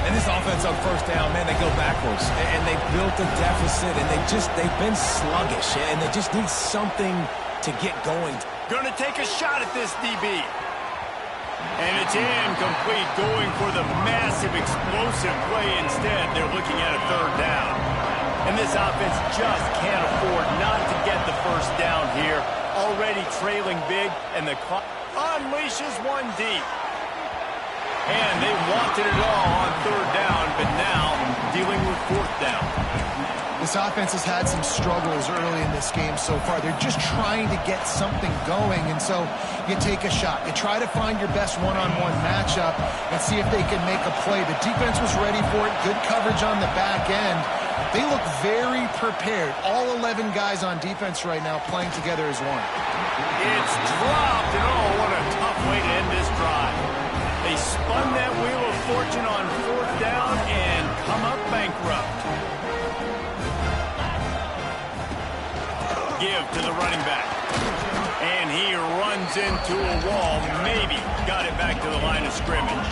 And this offense on 1st down, man, they go backwards. And they built a deficit, and they've been sluggish. And they just need something to get going. Going to take a shot at this DB. And it's incomplete, going for the massive, explosive play instead. They're looking at a 3rd down. And this offense just can't afford not to get the first down here. Already trailing big, and the clock unleashes one deep. And they wanted it all on 3rd down, but now dealing with 4th down. This offense has had some struggles early in this game so far. They're just trying to get something going, and so you take a shot. You try to find your best one-on-one matchup and see if they can make a play. The defense was ready for it. Good coverage on the back end. They look very prepared. All 11 guys on defense right now playing together as one. It's dropped, and oh, what a tough way to end this drive. They spun that wheel of fortune on fourth down and come up bankrupt. Give to the running back. And he runs into a wall. Maybe got it back to the line of scrimmage.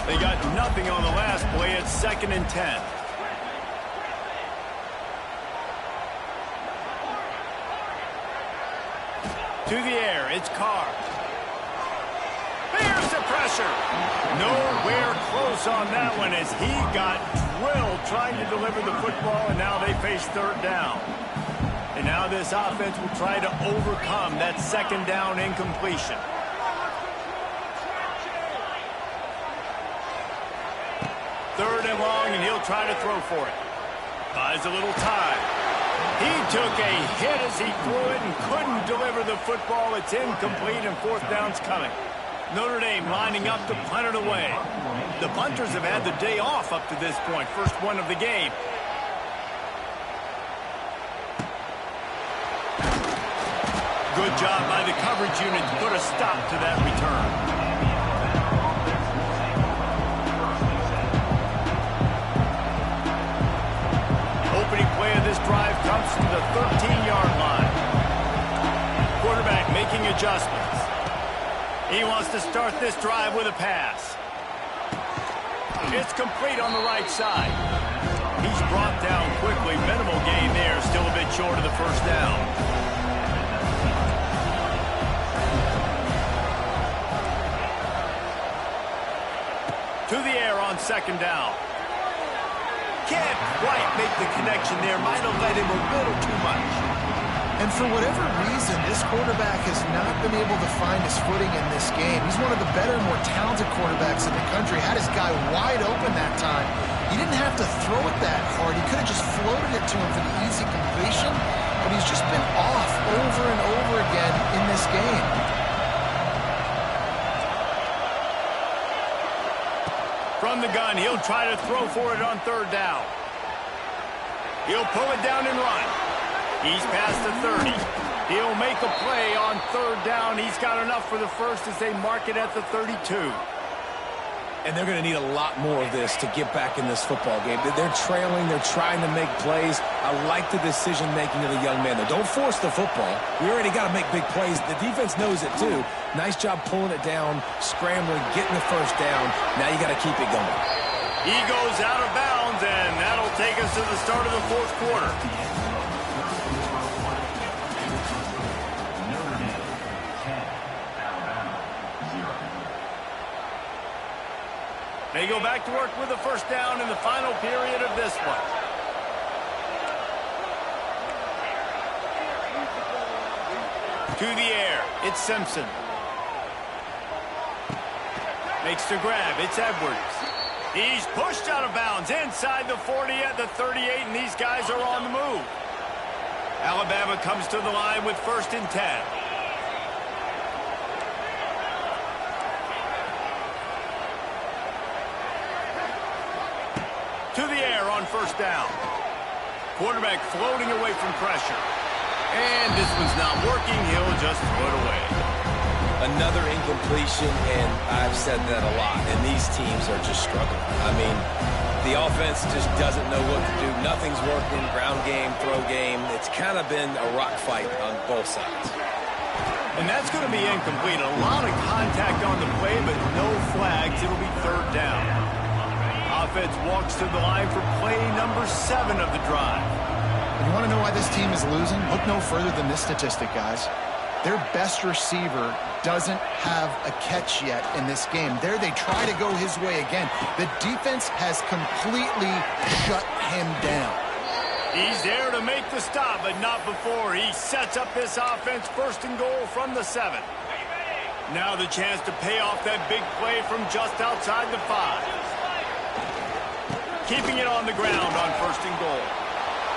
They got nothing on the last play. It's 2nd and 10. To the air, it's Carr. There's the pressure. Nowhere close on that one as he got drilled trying to deliver the football, and now they face 3rd down. And now this offense will try to overcome that 2nd down incompletion. 3rd and long, and he'll try to throw for it. Buys a little time. He took a hit as he threw it and couldn't deliver the football. It's incomplete, and 4th down's coming. Notre Dame lining up to punt it away. The punters have had the day off up to this point. First one of the game. Good job by the coverage unit to put a stop to that return. Opening play of this drive comes to the 13-yard line. Quarterback making adjustments. He wants to start this drive with a pass. It's complete on the right side. He's brought down quickly. Minimal gain there. Still a bit short of the 1st down. To the air on 2nd down. Can't quite make the connection there. Might have led him a little too much. And for whatever reason, this quarterback has not been able to find his footing in this game. He's one of the better, more talented quarterbacks in the country. Had his guy wide open that time. He didn't have to throw it that hard. He could have just floated it to him for the easy completion, but he's just been off over and over again in this game. From the gun, he'll try to throw for it on 3rd down. He'll pull it down and run. He's past the 30. He'll make a play on 3rd down. He's got enough for the first as they mark it at the 32. And they're going to need a lot more of this to get back in this football game. They're trailing. They're trying to make plays. I like the decision-making of the young man, though. Don't force the football. We already got to make big plays. The defense knows it, too. Nice job pulling it down, scrambling, getting the 1st down. Now you got to keep it going. He goes out of bounds, and that'll take us to the start of the 4th quarter. They go back to work with the 1st down in the final period of this one. To the air, it's Simpson. Makes the grab, it's Edwards. He's pushed out of bounds inside the 40 at the 38, and these guys are on the move. Alabama comes to the line with 1st and 10. To the air on 1st down. Quarterback floating away from pressure. And this one's not working. He'll just throw it away. Another incompletion, and I've said that a lot, and these teams are just struggling. I mean, the offense just doesn't know what to do. Nothing's working. Ground game, throw game. It's kind of been a rock fight on both sides. And that's going to be incomplete. A lot of contact on the play, but no flags. It'll be 3rd down. Offense walks to the line for play number 7 of the drive. You want to know why this team is losing? Look no further than this statistic, guys. Their best receiver doesn't have a catch yet in this game. There they try to go his way again. The defense has completely shut him down. He's there to make the stop, but not before. He sets up this offense 1st and goal from the 7. Now the chance to pay off that big play from just outside the 5. Keeping it on the ground on 1st and goal.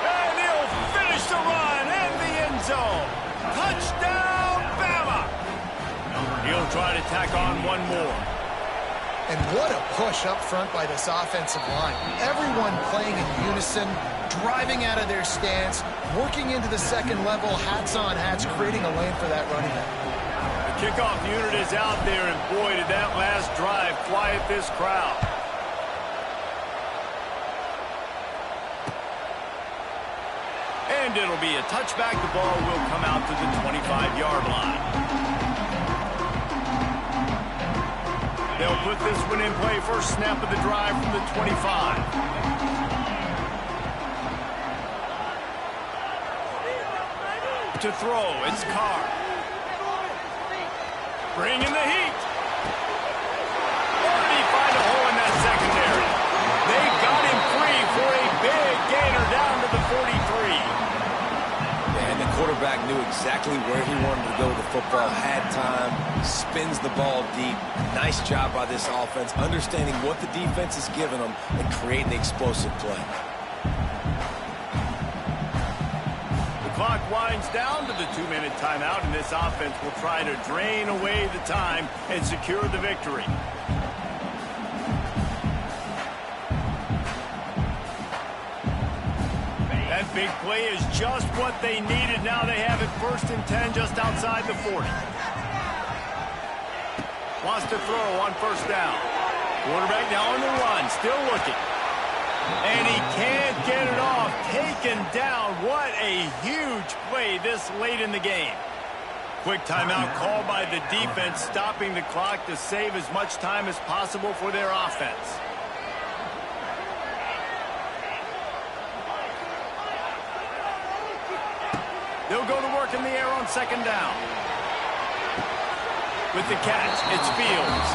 And he'll finish the run in the end zone. Touchdown, Bama! He'll try to tack on one more. And what a push up front by this offensive line. Everyone playing in unison, driving out of their stance, working into the 2nd level, hats on hats, creating a lane for that running back. Kickoff unit is out there, and boy, did that last drive quiet this crowd. And it'll be a touchback. The ball will come out to the 25-yard line. They'll put this one in play. First snap of the drive from the 25. To throw, it's Carr. Bringing the heat. Or did he find a hole in that secondary? They got him free for a big gainer down to the 43. And the quarterback knew exactly where he wanted to go with the football, had time, spins the ball deep. Nice job by this offense, understanding what the defense is giving them and creating the explosive play. Clock winds down to the 2-minute timeout, and this offense will try to drain away the time and secure the victory. That big play is just what they needed. Now they have it 1st and 10 just outside the 40. Wants to throw on 1st down. Quarterback now on the run, still looking. And he can't get it off. Taken down. What a huge play this late in the game. Quick timeout called by the defense, stopping the clock to save as much time as possible for their offense. They'll go to work in the air on 2nd down. With the catch, it's Fields.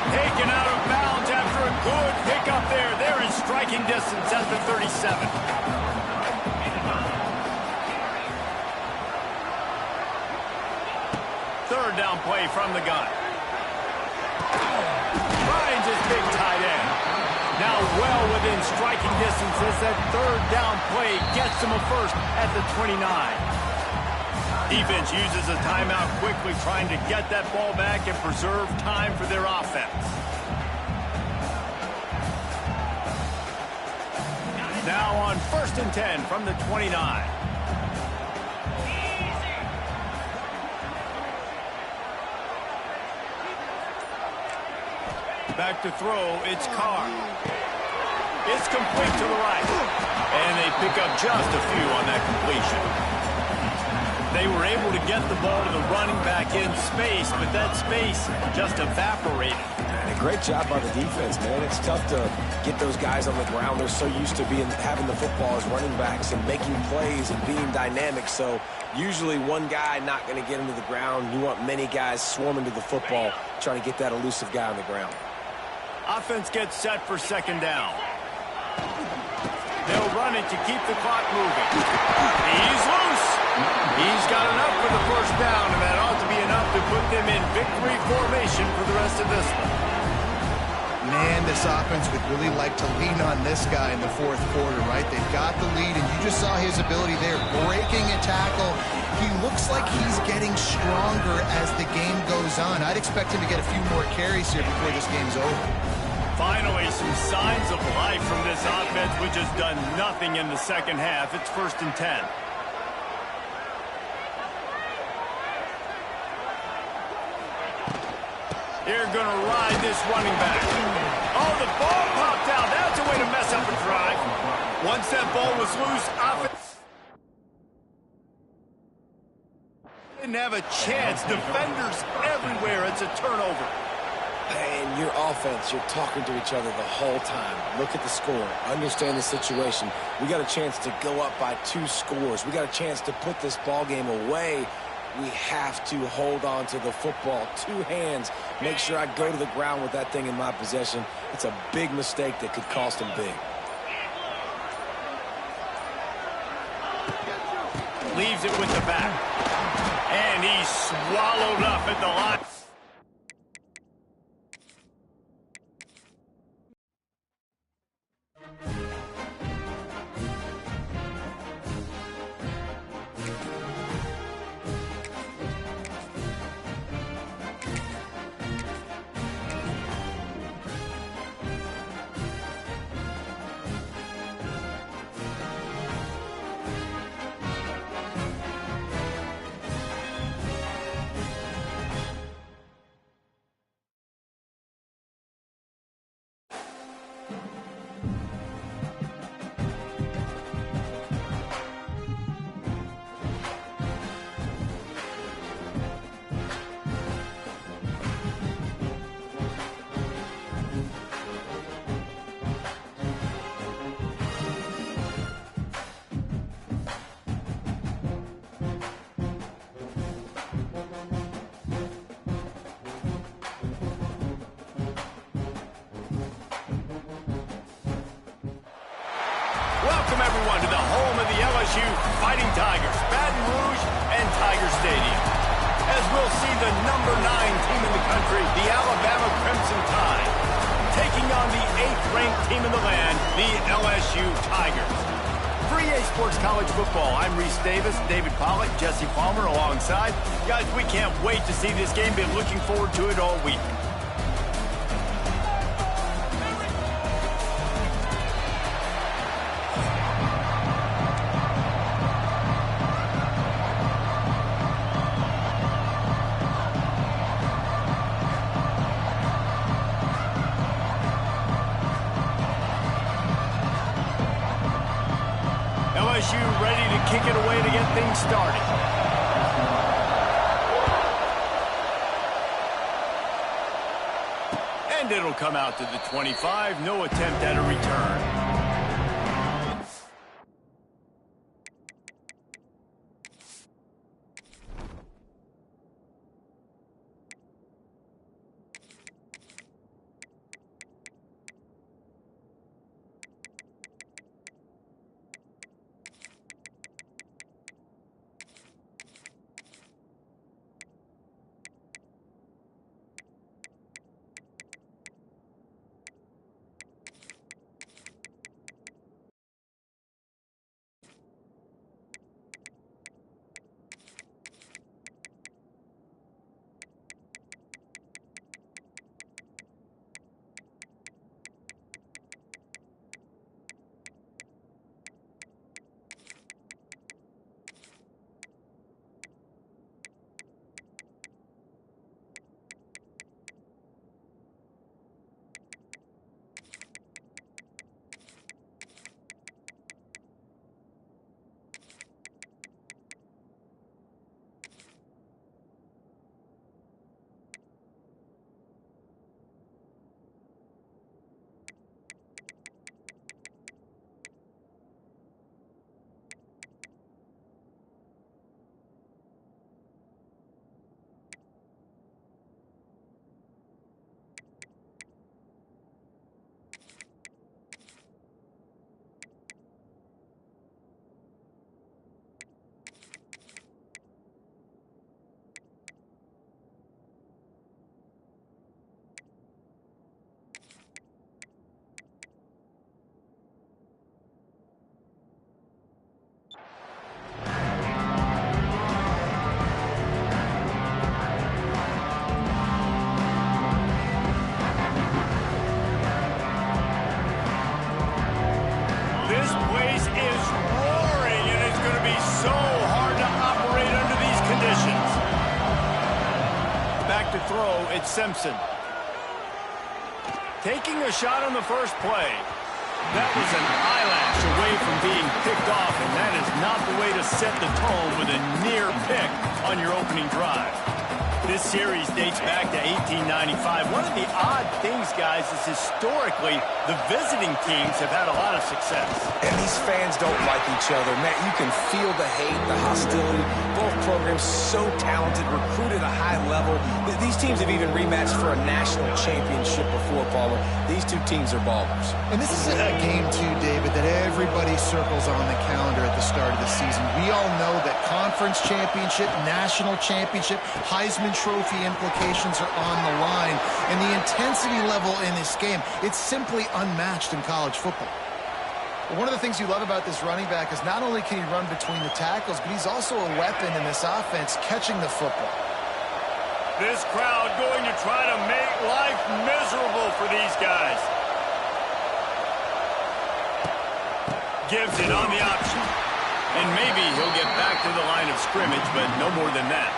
Taken out of bounds after a good pickup there. They're in striking distance at the 37. Third down play from the gun. Finds his big tight end. Now well within striking distance as that 3rd down play gets him a first at the 29. Defense uses a timeout quickly, trying to get that ball back and preserve time for their offense. Now on 1st and 10 from the 29. Back to throw, it's Carr. It's complete to the right. And they pick up just a few on that completion. They were able to get the ball to the running back in space, but that space just evaporated. And a great job by the defense, man. It's tough to get those guys on the ground. They're so used to having the football as running backs and making plays and being dynamic. So usually one guy not going to get him to the ground. You want many guys swarming to the football, trying to get that elusive guy on the ground. Offense gets set for 2nd down. They'll run it to keep the clock moving. He's loose. He's got enough for the 1st down, and that ought to be enough to put them in victory formation for the rest of this one. Man, this offense would really like to lean on this guy in the 4th quarter, right? They've got the lead, and you just saw his ability there, breaking a tackle. He looks like he's getting stronger as the game goes on. I'd expect him to get a few more carries here before this game's over. Finally, some signs of life from this offense, which has done nothing in the 2nd half. It's 1st and 10. They're going to ride this running back. Oh, the ball popped out. That's a way to mess up a drive. Once that ball was loose, offense didn't have a chance. Defenders everywhere. It's a turnover. And your offense, you're talking to each other the whole time. Look at the score. Understand the situation. We got a chance to go up by 2 scores. We got a chance to put this ball game away. We have to hold on to the football. 2 hands. Make sure I go to the ground with that thing in my possession. It's a big mistake that could cost them big. Leaves it with the back. And he's swallowed up at the line. Welcome, everyone, to the home of the LSU Fighting Tigers, Baton Rouge and Tiger Stadium. As we'll see the number 9 team in the country, the Alabama Crimson Tide, taking on the 8th-ranked team in the land, the LSU Tigers. For EA Sports College Football, I'm Reese Davis, David Pollack, Jesse Palmer alongside. Guys, we can't wait to see this game. Been looking forward to it all week. LSU ready to kick it away to get things started. And it'll come out to the 25. No attempt at a return. To throw, it's Simpson. Taking a shot on the first play. That was an eyelash away from being picked off, and that is not the way to set the tone with a near pick on your opening drive. This series dates back to 1895. One of the odd things, guys, is historically the visiting teams have had a lot of success. And these fans don't like each other. Matt, you can feel the hate, the hostility. Both programs so talented, recruited at a high level. These teams have even rematched for a national championship before, Palmer. These two teams are ballers. And this is a game, too, David, that everybody circles on the calendar at the start of the season. We all know that conference championship, national championship, Heisman Trophy implications are on the line. And the intensity level in this game, it's simply unmatched in college football. One of the things you love about this running back is not only can he run between the tackles, but he's also a weapon in this offense catching the football. This crowd going to try to make life miserable for these guys. Gives it on the option. And maybe he'll get back to the line of scrimmage, but no more than that.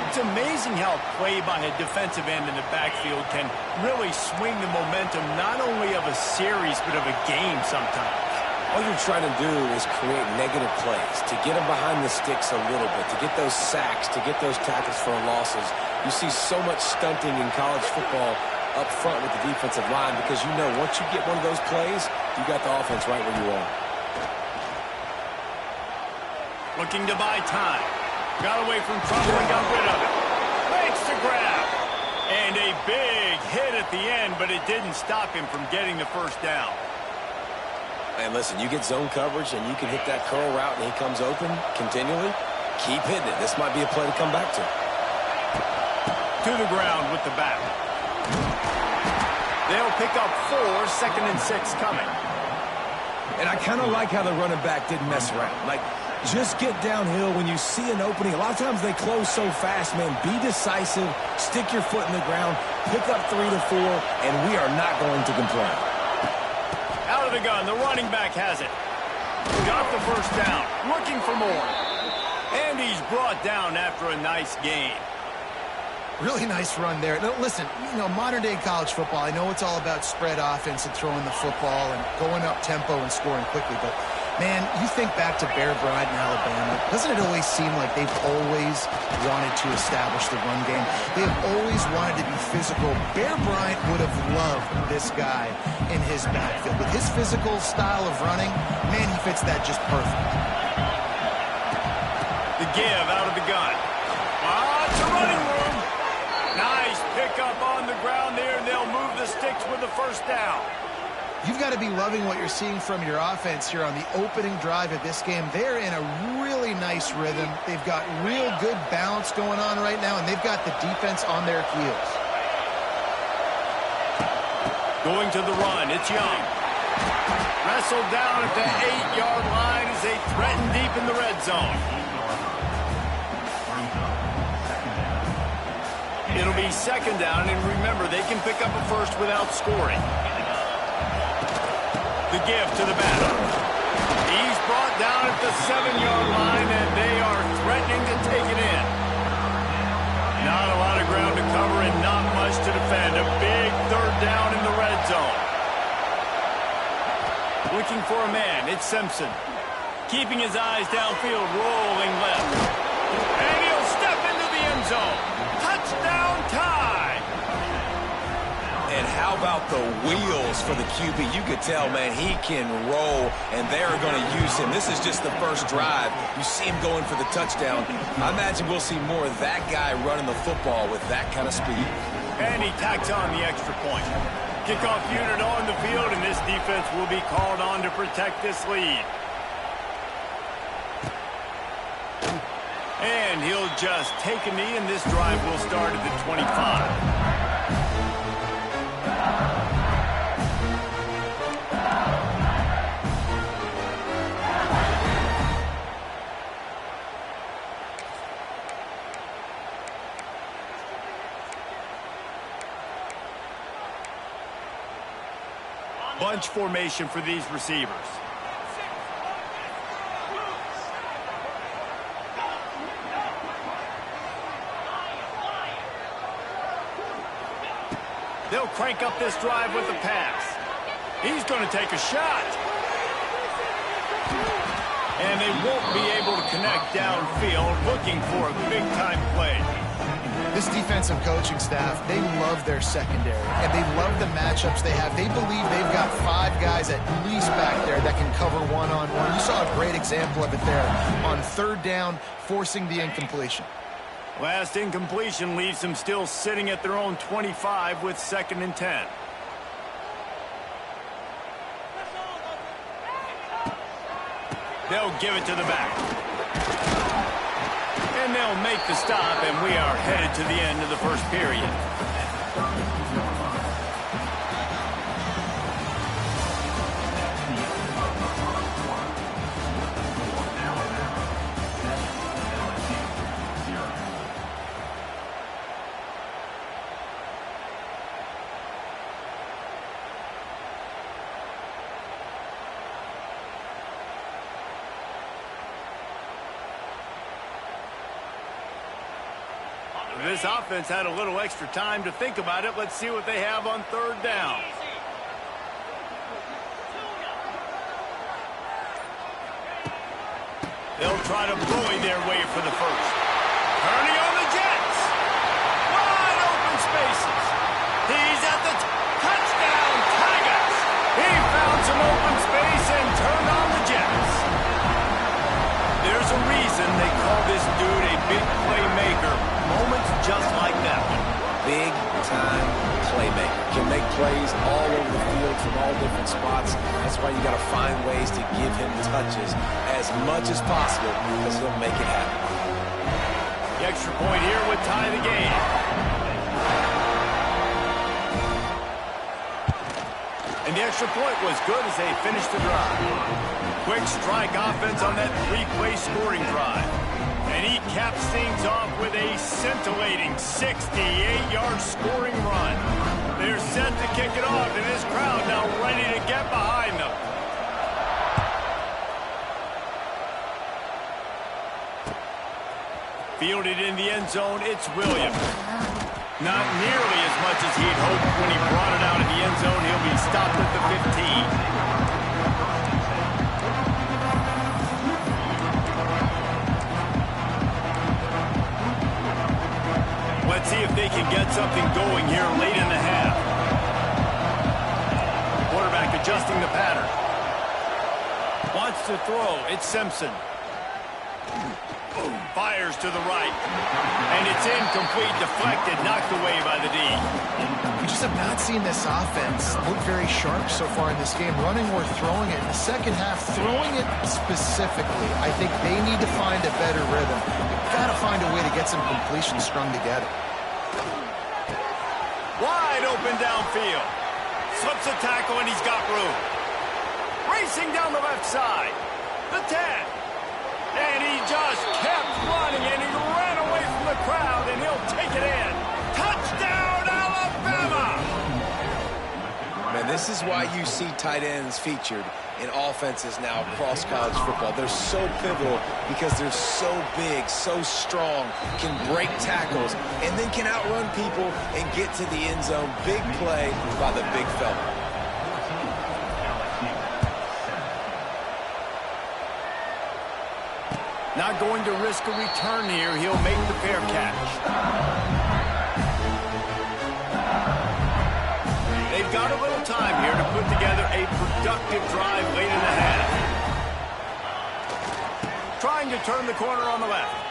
It's amazing how play by a defensive end in the backfield can really swing the momentum not only of a series but of a game sometimes. All you're trying to do is create negative plays, to get them behind the sticks a little bit, to get those sacks, to get those tackles for losses. You see so much stunting in college football up front with the defensive line because you know once you get one of those plays, you got the offense right where you are. Looking to buy time. Got away from trouble and got rid of it. Makes the grab. And a big hit at the end, but it didn't stop him from getting the first down. And listen, you get zone coverage and you can hit that curl route and he comes open continually. Keep hitting it. This might be a play to come back to. To the ground with the back. They'll pick up 4, 2nd and 6 coming. And I kind of like how the running back didn't mess around. Like, just get downhill when you see an opening. A lot of times they close so fast, man. Be decisive, stick your foot in the ground, pick up 3 to 4, and we are not going to complain. Out of the gun, the running back has it. Got the first down, looking for more. And he's brought down after a nice gain. Really nice run there. Now, listen, modern-day college football, I know it's all about spread offense and throwing the football and going up tempo and scoring quickly, but, man, you think back to Bear Bryant in Alabama, doesn't it always seem like they've always wanted to establish the run game? They have always wanted to be physical. Bear Bryant would have loved this guy in his backfield. With his physical style of running, man, he fits that just perfect. The give out of the gun. It's a running room. Nice pickup on the ground there, and they'll move the sticks with the first down. You've got to be loving what you're seeing from your offense here on the opening drive of this game. They're in a really nice rhythm. They've got real good balance going on right now, and they've got the defense on their heels. Going to the run, it's Young. Wrestled down at the 8-yard line as they threaten deep in the red zone. It'll be 2nd down, and remember, they can pick up a first without scoring. The give to the batter. He's brought down at the 7-yard line, and they are threatening to take it in. Not a lot of ground to cover and not much to defend. A big 3rd down in the red zone. Looking for a man, it's Simpson. Keeping his eyes downfield, rolling left. And he'll step into the end zone. Touchdown tie! And how about the wheels for the QB? You could tell, man, he can roll, and they're going to use him. This is just the first drive. You see him going for the touchdown. I imagine we'll see more of that guy running the football with that kind of speed. And he tacks on the extra point. Kickoff unit on the field, and this defense will be called on to protect this lead. And he'll just take a knee, and this drive will start at the 25. Bunch formation for these receivers. They'll crank up this drive with a pass. He's going to take a shot. And they won't be able to connect downfield, looking for a big-time play. This defensive coaching staff, they love their secondary, and they love the matchups they have. They believe they've got 5 guys at least back there that can cover one-on-one. You saw a great example of it there on 3rd down, forcing the incompletion. Last incompletion leaves them still sitting at their own 25 with 2nd and 10. They'll give it to the back. And they'll make the stop, and we are headed to the end of the first period. This offense had a little extra time to think about it. Let's see what they have on 3rd down. They'll try to bully their way for the first. Turning on the Jets. Wide open spaces. He's at the touchdown, Tigers. He found some open space and turned on the Jets. There's a reason they call this dude a big playmaker. Moments just like that one. big-time playmaker. Can make plays all over the field from all different spots. That's why you got to find ways to give him touches as much as possible because he'll make it happen. The extra point here would tie the game. And the extra point was good as they finished the drive. Quick strike offense on that three-play scoring drive. And he caps things off with a scintillating 68-yard scoring run. They're set to kick it off, and this crowd now ready to get behind them. Fielded in the end zone, it's Williams. Not nearly as much as he'd hoped when he brought it out of the end zone. He'll be stopped at the 15. Let's see if they can get something going here late in the half. Quarterback adjusting the pattern. Wants to throw. It's Simpson. Fires to the right. And it's incomplete, deflected, knocked away by the D. We just have not seen this offense look very sharp so far in this game, running or throwing it. In the second half, throwing it specifically, I think they need to find a better rhythm. They've got to find a way to get some completions strung together. Wide open downfield. Slips a tackle, and he's got room. Racing down the left side. The 10. And he just kept running, and he ran away from the crowd, and he'll take it in. Touchdown, Alabama! Man, this is why you see tight ends featured in offenses now across college football. They're so pivotal because they're so big, so strong, can break tackles, and then can outrun people and get to the end zone. Big play by the big fella. Not going to risk a return here. He'll make the fair catch. They've got a little time here to put together a productive drive late in the half. Trying to turn the corner on the left.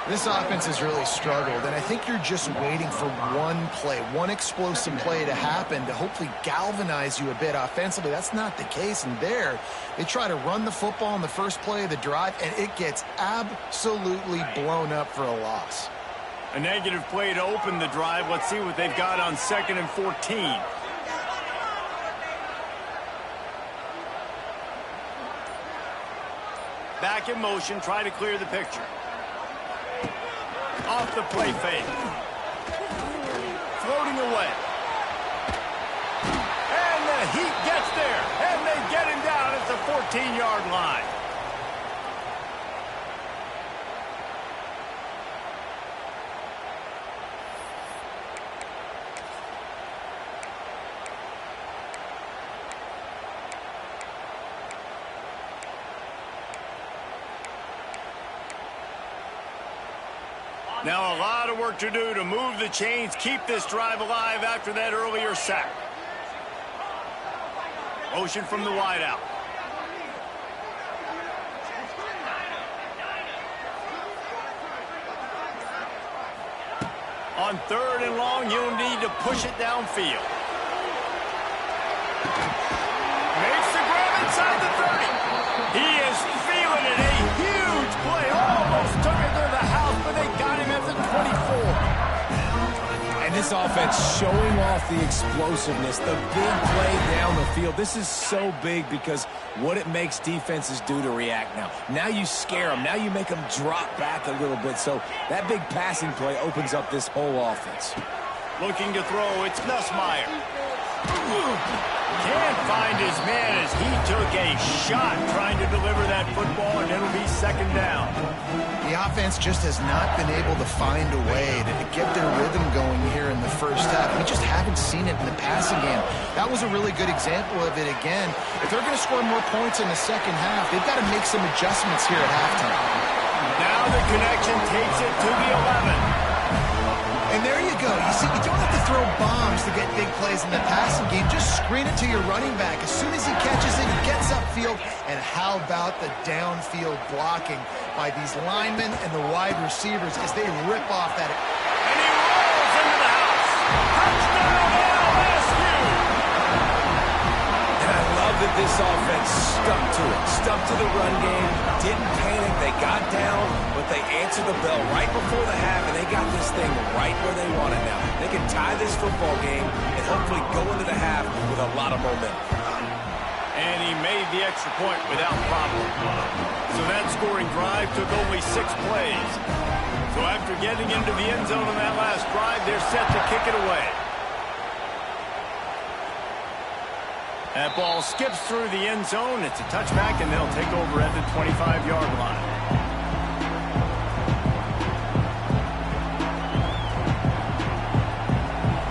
This offense has really struggled, and I think you're just waiting for one play, one explosive play to happen to hopefully galvanize you a bit offensively. That's not the case, and there they try to run the football in the first play of the drive, and it gets absolutely blown up for a loss. A negative play to open the drive. Let's see what they've got on 2nd and 14. Back in motion, try to clear the picture. Off the play fake. Floating away. And the heat gets there. And they get him down at the 14-yard line. Now a lot of work to do to move the chains, keep this drive alive after that earlier sack. Motion from the wideout. On 3rd and long, you'll need to push it downfield. Makes the grab inside the 30. He is feeling it. A huge play. Almost took it to the house, but they got him at the 24. And this offense showing off the explosiveness, the big play down the field. This is so big because what it makes defenses do to react now. Now you scare them. Now you make them drop back a little bit. So that big passing play opens up this whole offense. Looking to throw, it's Nussmeier. Can't find his man as he took a shot trying to deliver that football, and it'll be 2nd down. The offense just has not been able to find a way to get their rhythm going here in the first half. We just haven't seen it in the passing game. That was a really good example of it again. If they're going to score more points in the second half, they've got to make some adjustments here at halftime. Now the connection takes it to the 11. And there you go. You see, you don't have to throw bombs to get big plays in the passing game. Just screen it to your running back. As soon as he catches it, he gets upfield. And how about the downfield blocking by these linemen and the wide receivers as they rip off that. And he rolls that this offense stuck to it. Stuck to the run game, didn't panic. They got down, but they answered the bell right before the half, and they got this thing right where they want it now. They can tie this football game and hopefully go into the half with a lot of momentum. And he made the extra point without problem. So that scoring drive took only 6 plays. So after getting into the end zone on that last drive, they're set to kick it away. That ball skips through the end zone. It's a touchback, and they'll take over at the 25-yard line.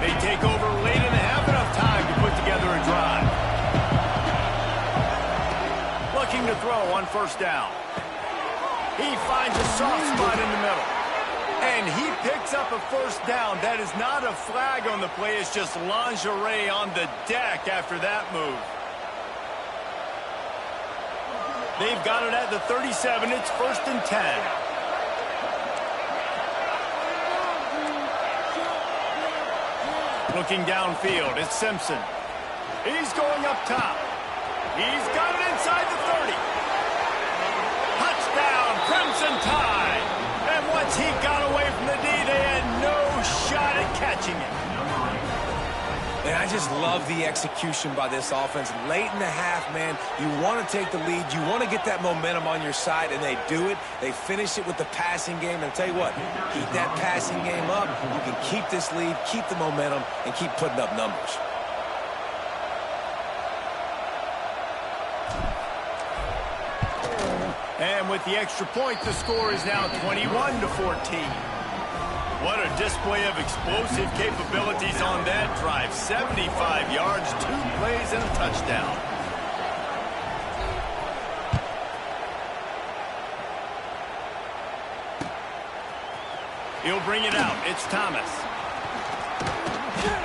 They take over late and have enough time to put together a drive. Looking to throw on first down. He finds a soft spot in the middle. And he picks up a first down. That is not a flag on the play. It's just lingerie on the deck after that move. They've got it at the 37. It's 1st and 10. Looking downfield, it's Simpson. He's going up top. He's got it inside the 30. Touchdown, Crimson Tide. And once he got away from the D, they had no shot at catching it. And I just love the execution by this offense. Late in the half, man, you want to take the lead. You want to get that momentum on your side, and they do it. They finish it with the passing game. And I'll tell you what, keep that passing game up. You can keep this lead, keep the momentum, and keep putting up numbers. And with the extra point, the score is now 21-14. What a display of explosive capabilities on that drive. 75 yards, 2 plays, and a touchdown. He'll bring it out. It's Thomas.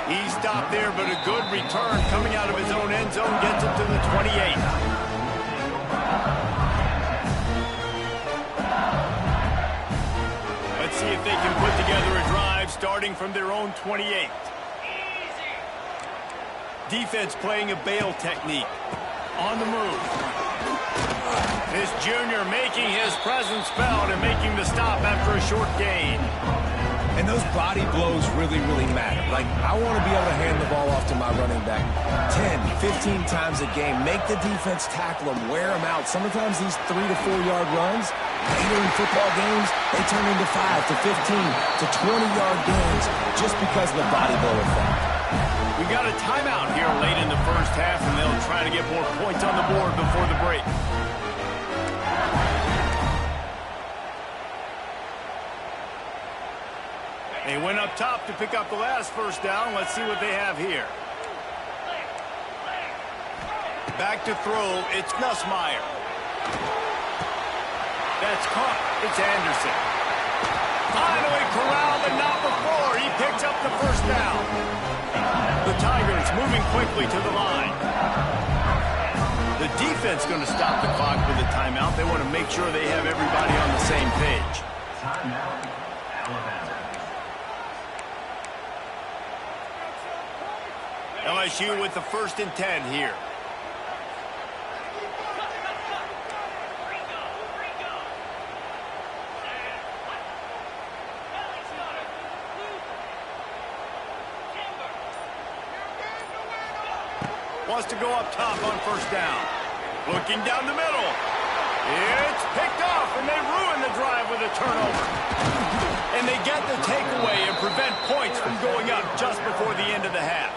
He stopped there, but a good return coming out of his own end zone gets it to the 28. See if they can put together a drive starting from their own 28. Defense playing a bail technique. On the move. This junior making his presence felt and making the stop after a short gain. And those body blows really, really matter. Like, I want to be able to hand the ball off to my running back 10, 15 times a game. Make the defense tackle them, wear them out. Sometimes these 3 to 4 yard runs, later in football games, they turn into 5 to 15 to 20-yard gains just because of the body blow effect. We got a timeout here late in the first half, and they'll try to get more points on the board before the break. They went up top to pick up the last first down. Let's see what they have here. Back to throw. It's Nussmeier. That's caught. It's Anderson. Finally corralled, but not before. He picks up the first down. The Tigers moving quickly to the line. The defense going to stop the clock with a timeout. They want to make sure they have everybody on the same page. Timeout, Alabama. LSU with the 1st and 10 here. Wants to go up top on first down. Looking down the middle. It's picked off, and they ruin the drive with a turnover. And they get the takeaway and prevent points from going up just before the end of the half.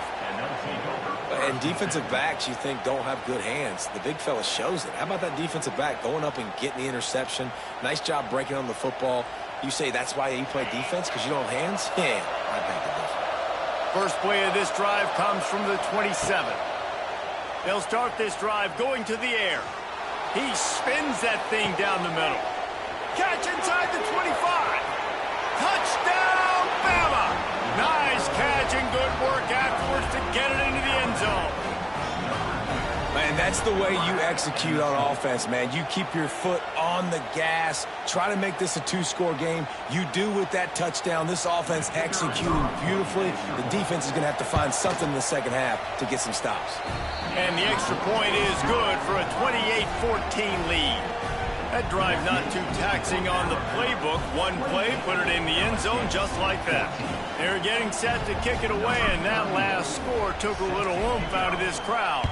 And defensive backs, you think, don't have good hands. The big fella shows it. How about that defensive back going up and getting the interception? Nice job breaking on the football. You say that's why you play defense, because you don't have hands? Yeah, I beg the difference. First play of this drive comes from the 27. They'll start this drive going to the air. He spins that thing down the middle. Catch inside the 25. Touchdown, Bama! Nice catch and good work afterwards to get it into the end zone. And And that's the way you execute on offense, man. You keep your foot on the gas. Try to make this a two-score game. You do with that touchdown. This offense executing beautifully. The defense is going to have to find something in the second half to get some stops. And the extra point is good for a 28-14 lead. That drive not too taxing on the playbook. One play, put it in the end zone just like that. They're getting set to kick it away, and that last score took a little oomph out of this crowd.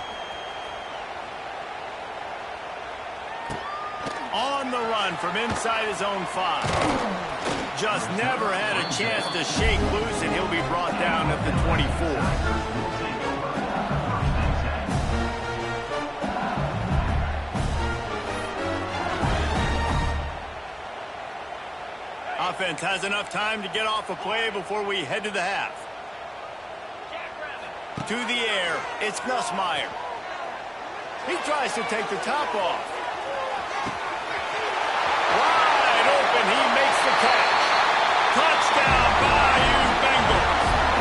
On the run from inside his own 5. Just never had a chance to shake loose, and he'll be brought down at the 24. Offense has enough time to get off a play before we head to the half. To the air, it's Nussmeier. He tries to take the top off. Wide open, he makes the catch. Touchdown, Bayou Bengals.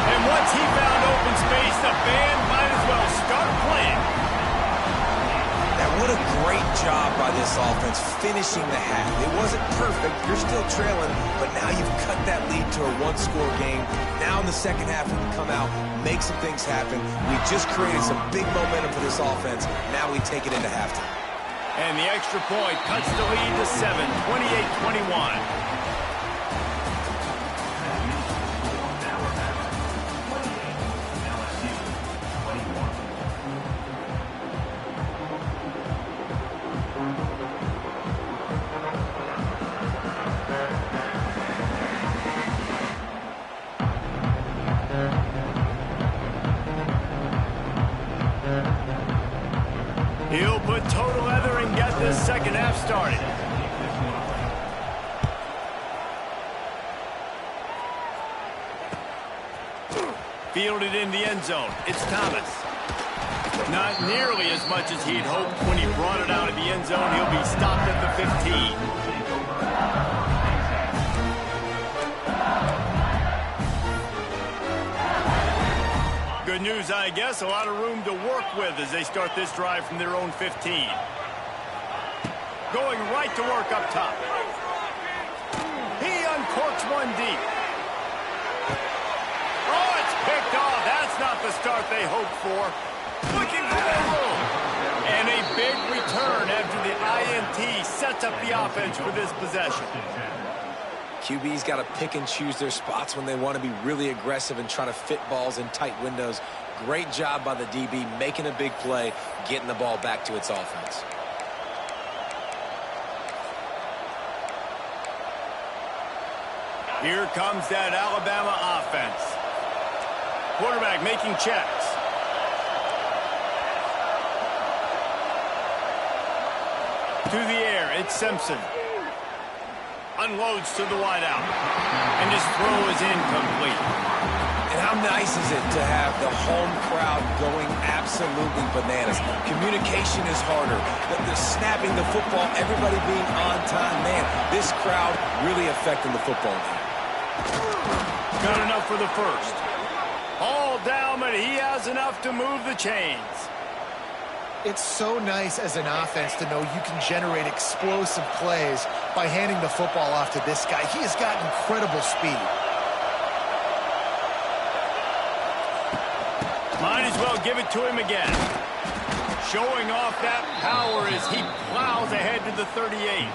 And once he found open space, the band might as well start playing. What a great job by this offense finishing the half. It wasn't perfect. You're still trailing, but now you've cut that lead to a one-score game. Now in the second half, we can come out, make some things happen. We just created some big momentum for this offense. Now we take it into halftime. And the extra point cuts the lead to 7, 28-21. He'll put total leather and get this second half started. Fielded in the end zone. It's Thomas. Not nearly as much as he'd hoped when he brought it out of the end zone. He'll be stopped at the 15. Good news, I guess. A lot of room to work with as they start this drive from their own 15. Going right to work up top. He uncorks one deep. Oh, it's picked off. That's not the start they hoped for. Looking for the room. And a big return after the INT sets up the offense for this possession. QB's got to pick and choose their spots when they want to be really aggressive and try to fit balls in tight windows. Great job by the DB making a big play, getting the ball back to its offense. Here comes that Alabama offense. Quarterback making checks. To the air, it's Simpson. Unloads to the wideout. And his throw is incomplete. And how nice is it to have the home crowd going absolutely bananas? Communication is harder. The snapping the football, everybody being on time. Man, this crowd really affecting the football game. Good enough for the first. All down, but he has enough to move the chains. It's so nice as an offense to know you can generate explosive plays by handing the football off to this guy. He has got incredible speed. Might as well give it to him again. Showing off that power as he plows ahead to the 38.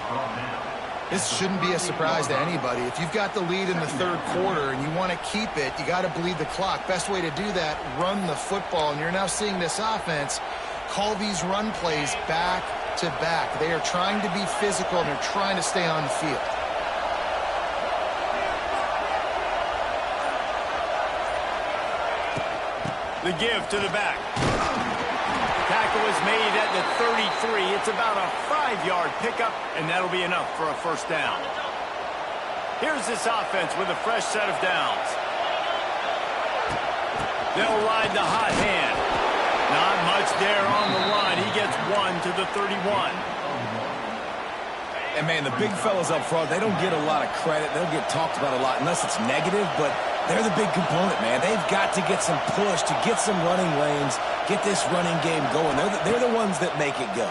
This shouldn't be a surprise to anybody. If you've got the lead in the third quarter and you want to keep it, you got to bleed the clock. Best way to do that, run the football. And you're now seeing this offense call these run plays back to back. They are trying to be physical, and they're trying to stay on the field. The give to the back. Tackle is made at the 33. It's about a 5-yard pickup, and that'll be enough for a first down. Here's this offense with a fresh set of downs. They'll ride the hot hand. Not much there on the run. He gets one to the 31. And, man, the big fellas up front, they don't get a lot of credit. They don't get talked about a lot unless it's negative, but They're the big component, man. They've got to get some push, to get some running lanes, get this running game going. They're the ones that make it go.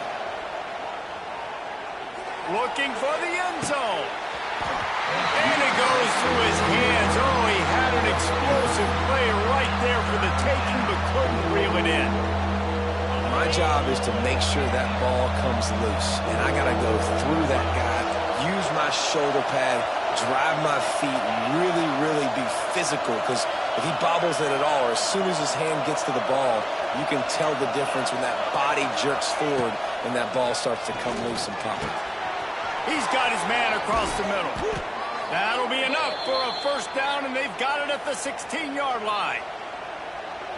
Looking for the end zone. And it goes through his hands. Oh, he had an explosive play right there for the taking, but couldn't reel it in. My job is to make sure that ball comes loose, and I got to go through that guy, use my shoulder pad, drive my feet, and really be physical, because if he bobbles it at all, or as soon as his hand gets to the ball, you can tell the difference when that body jerks forward and that ball starts to come loose and pop it. He's got his man across the middle. That'll be enough for a first down, and they've got it at the 16-yard line.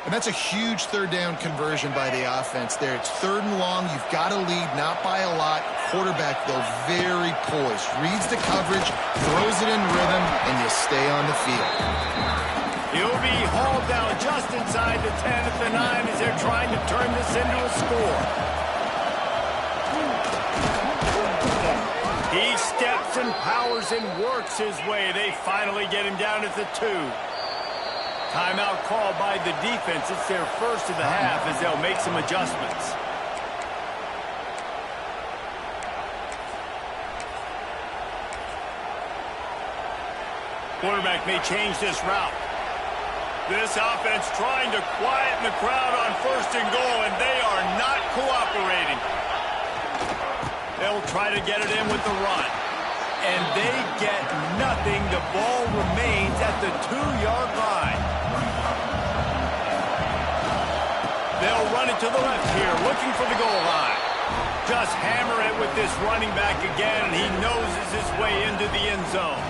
And that's a huge third down conversion by the offense there. It's 3rd and long. You've got to lead, not by a lot. Quarterback, though, very poised. Reads the coverage, throws it in rhythm, and you stay on the field. He'll be hauled down just inside the 10 at the 9 as they're trying to turn this into a score. He steps and powers and works his way. They finally get him down at the 2. Timeout called by the defense. It's their first of the half as they'll make some adjustments. Quarterback may change this route. This offense trying to quieten the crowd on 1st and goal, and they are not cooperating. They'll try to get it in with the run. And they get nothing. The ball remains at the 2-yard line. They'll run it to the left here, looking for the goal line. Just hammer it with this running back again, and he noses his way into the end zone.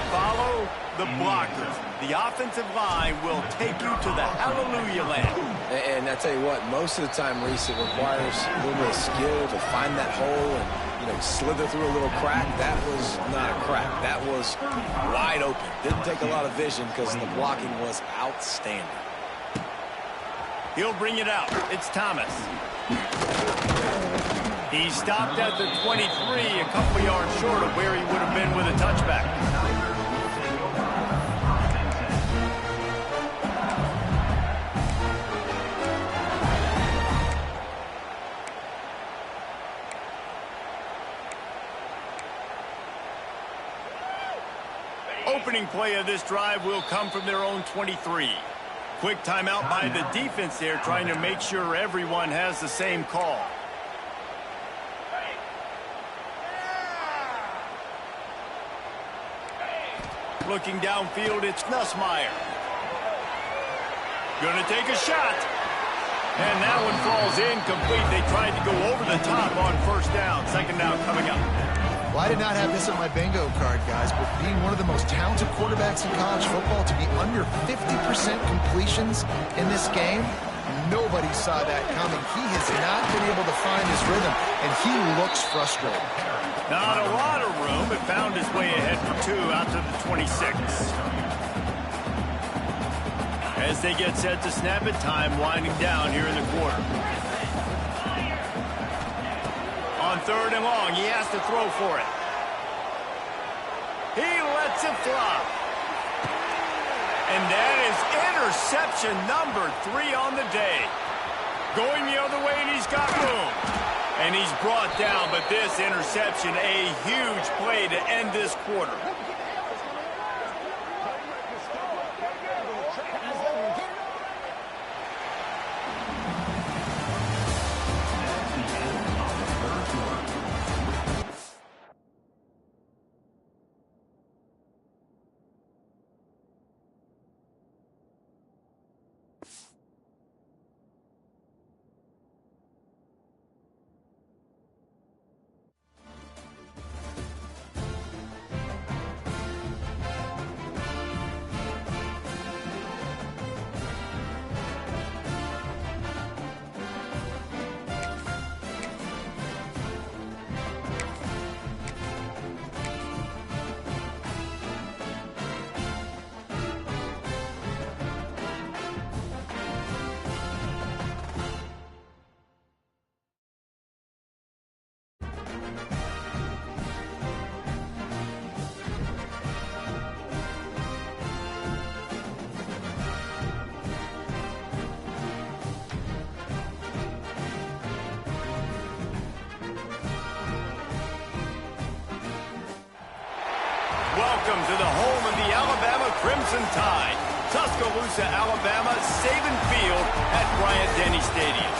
Follow the blockers. The offensive line will take you to the hallelujah land. And I tell you what, most of the time, Reese, it requires a little bit of skill to find that hole and, slither through a little crack. That was not a crack. That was wide open. Didn't take a lot of vision because the blocking was outstanding. He'll bring it out. It's Thomas. He stopped at the 23, a couple yards short of where he would have been with a touchback. Opening play of this drive will come from their own 23. Quick timeout by the defense there, trying to make sure everyone has the same call. Looking downfield, it's Nussmeier. Gonna take a shot. And that one falls incomplete. They tried to go over the top on 1st down. 2nd down coming up. Well, I did not have this on my bingo card, guys, but being one of the most talented quarterbacks in college football, to be under 50% completions in this game, nobody saw that coming. He has not been able to find his rhythm, and he looks frustrated. Not a lot of room, but found his way ahead for 2 out to the 26. As they get set to snap it, time winding down here in the quarter. On 3rd and long, he has to throw for it. He lets it fly. And that is interception number 3 on the day. Going the other way, and he's got room. And he's brought down, but this interception, a huge play to end this quarter. Welcome to the home of the Alabama Crimson Tide. Tuscaloosa, Alabama, Saban Field at Bryant-Denny Stadium.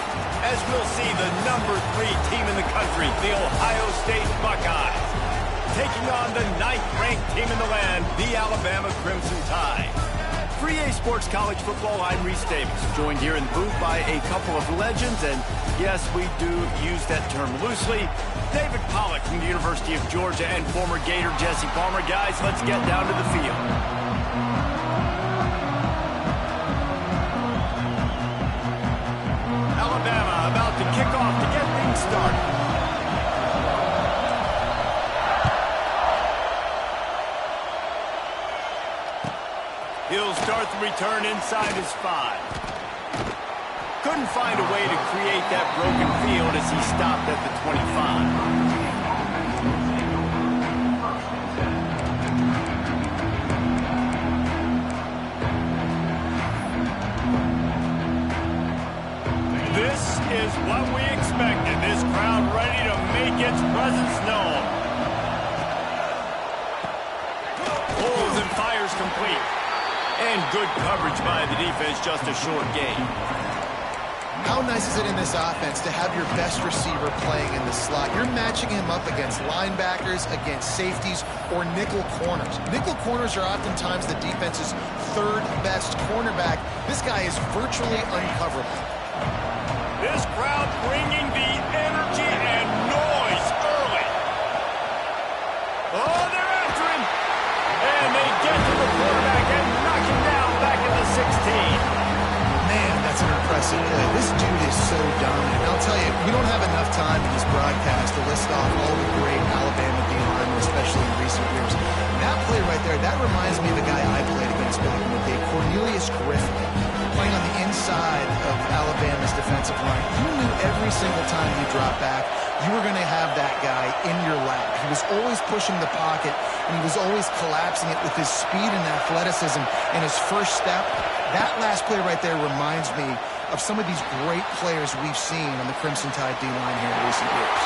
As we'll see the #3 team in the country, the Ohio State Buckeyes, taking on the 9th-ranked team in the land, the Alabama Crimson Tide. For EA Sports College Football, I'm Reese Davis, joined here in the booth by a couple of legends, and yes, we do use that term loosely. David Pollack from the University of Georgia and former Gator Jesse Palmer. Guys, let's get down to the field. Alabama about to kick off to get things started. He'll start the return inside his 5. Couldn't find a way to create that broken field as he stopped at the 25. This is what we expected. This crowd ready to make its presence known. Pulls and fires complete. And good coverage by the defense, just a short gain. How nice is it in this offense to have your best receiver playing in the slot? You're matching him up against linebackers, against safeties, or nickel corners. Nickel corners are oftentimes the defense's 3rd best cornerback. This guy is virtually uncoverable. This crowd bringing the energy and noise early. Oh, they're after him. And they get to the quarterback and knock him down back at the 16. Man, that's an impressive play. This dude is so dominant. I'll tell you, we don't have enough time in this broadcast to list off all the great Alabama D-linemen, especially in recent years. That play right there, that reminds me of a guy I played against back in the day, Cornelius Griffin, playing on the inside of Alabama's defensive line. You knew every single time you dropped back, you were going to have that guy in your lap. He was always pushing the pocket, and he was always collapsing it with his speed and athleticism and his first step. That last play right there reminds me of some of these great players we've seen on the Crimson Tide D-line here in recent years.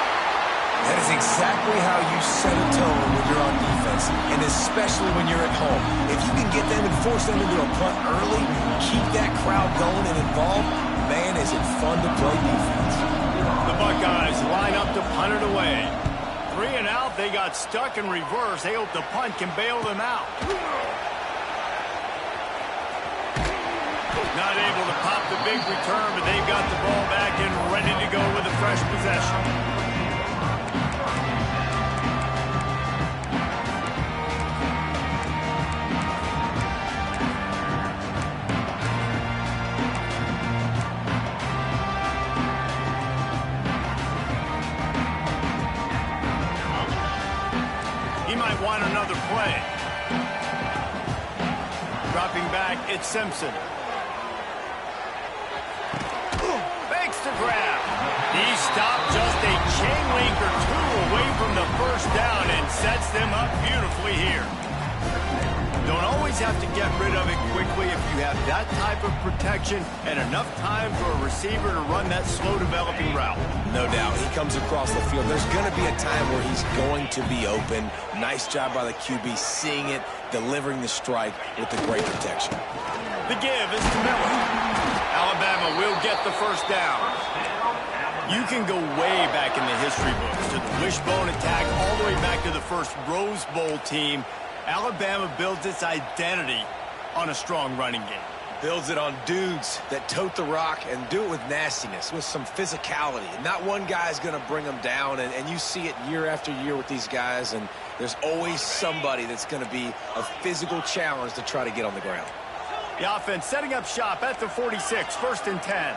That is exactly how you set a tone when you're on defense, and especially when you're at home. If you can get them and force them into a punt early, keep that crowd going and involved, man, is it fun to play defense. The Buckeyes line up to punt it away. 3 and out, they got stuck in reverse. They hope the punt can bail them out. Not able to pop the big return, but they've got the ball back and ready to go with a fresh possession. He might want another play. Dropping back, it's Simpson. To grab. He stopped just a chain link or 2 away from the first down and sets them up beautifully here. Don't always have to get rid of it quickly if you have that type of protection and enough time for a receiver to run that slow developing route. No doubt. He comes across the field. There's going to be a time where he's going to be open. Nice job by the QB seeing it, delivering the strike with the great protection. The give is to Miller. Alabama will get the first down. You can go way back in the history books to the wishbone attack all the way back to the first Rose Bowl team. Alabama builds its identity on a strong running game. Builds it on dudes that tote the rock and do it with nastiness, with some physicality. Not one guy's going to bring them down, and you see it year after year with these guys, and there's always somebody that's going to be a physical challenge to try to get on the ground. The offense setting up shop at the 46, 1st and 10.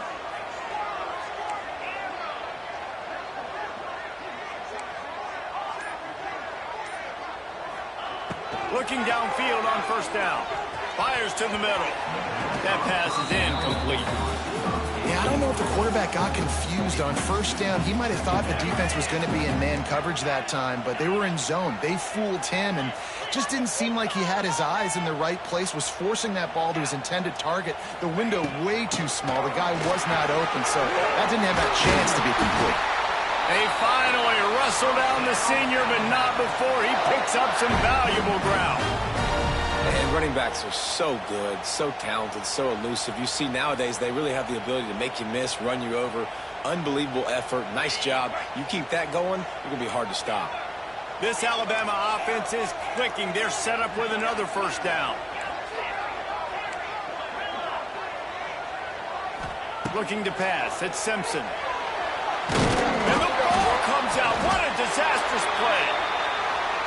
Looking downfield on 1st down. Fires to the middle. That pass is incomplete. Yeah, I don't know if the quarterback got confused on 1st down. He might have thought the defense was going to be in man coverage that time, but they were in zone. They fooled him and just didn't seem like he had his eyes in the right place, was forcing that ball to his intended target. The window way too small. The guy was not open, so that didn't have that chance to be complete. They finally wrestle down the senior, but not before he picks up some valuable ground. And running backs are so good, so talented, so elusive. You see nowadays they really have the ability to make you miss, run you over. Unbelievable effort. Nice job. You keep that going, you're going to be hard to stop. This Alabama offense is clicking. They're set up with another first down. Looking to pass. It's Simpson. And the ball comes out. What a disastrous play.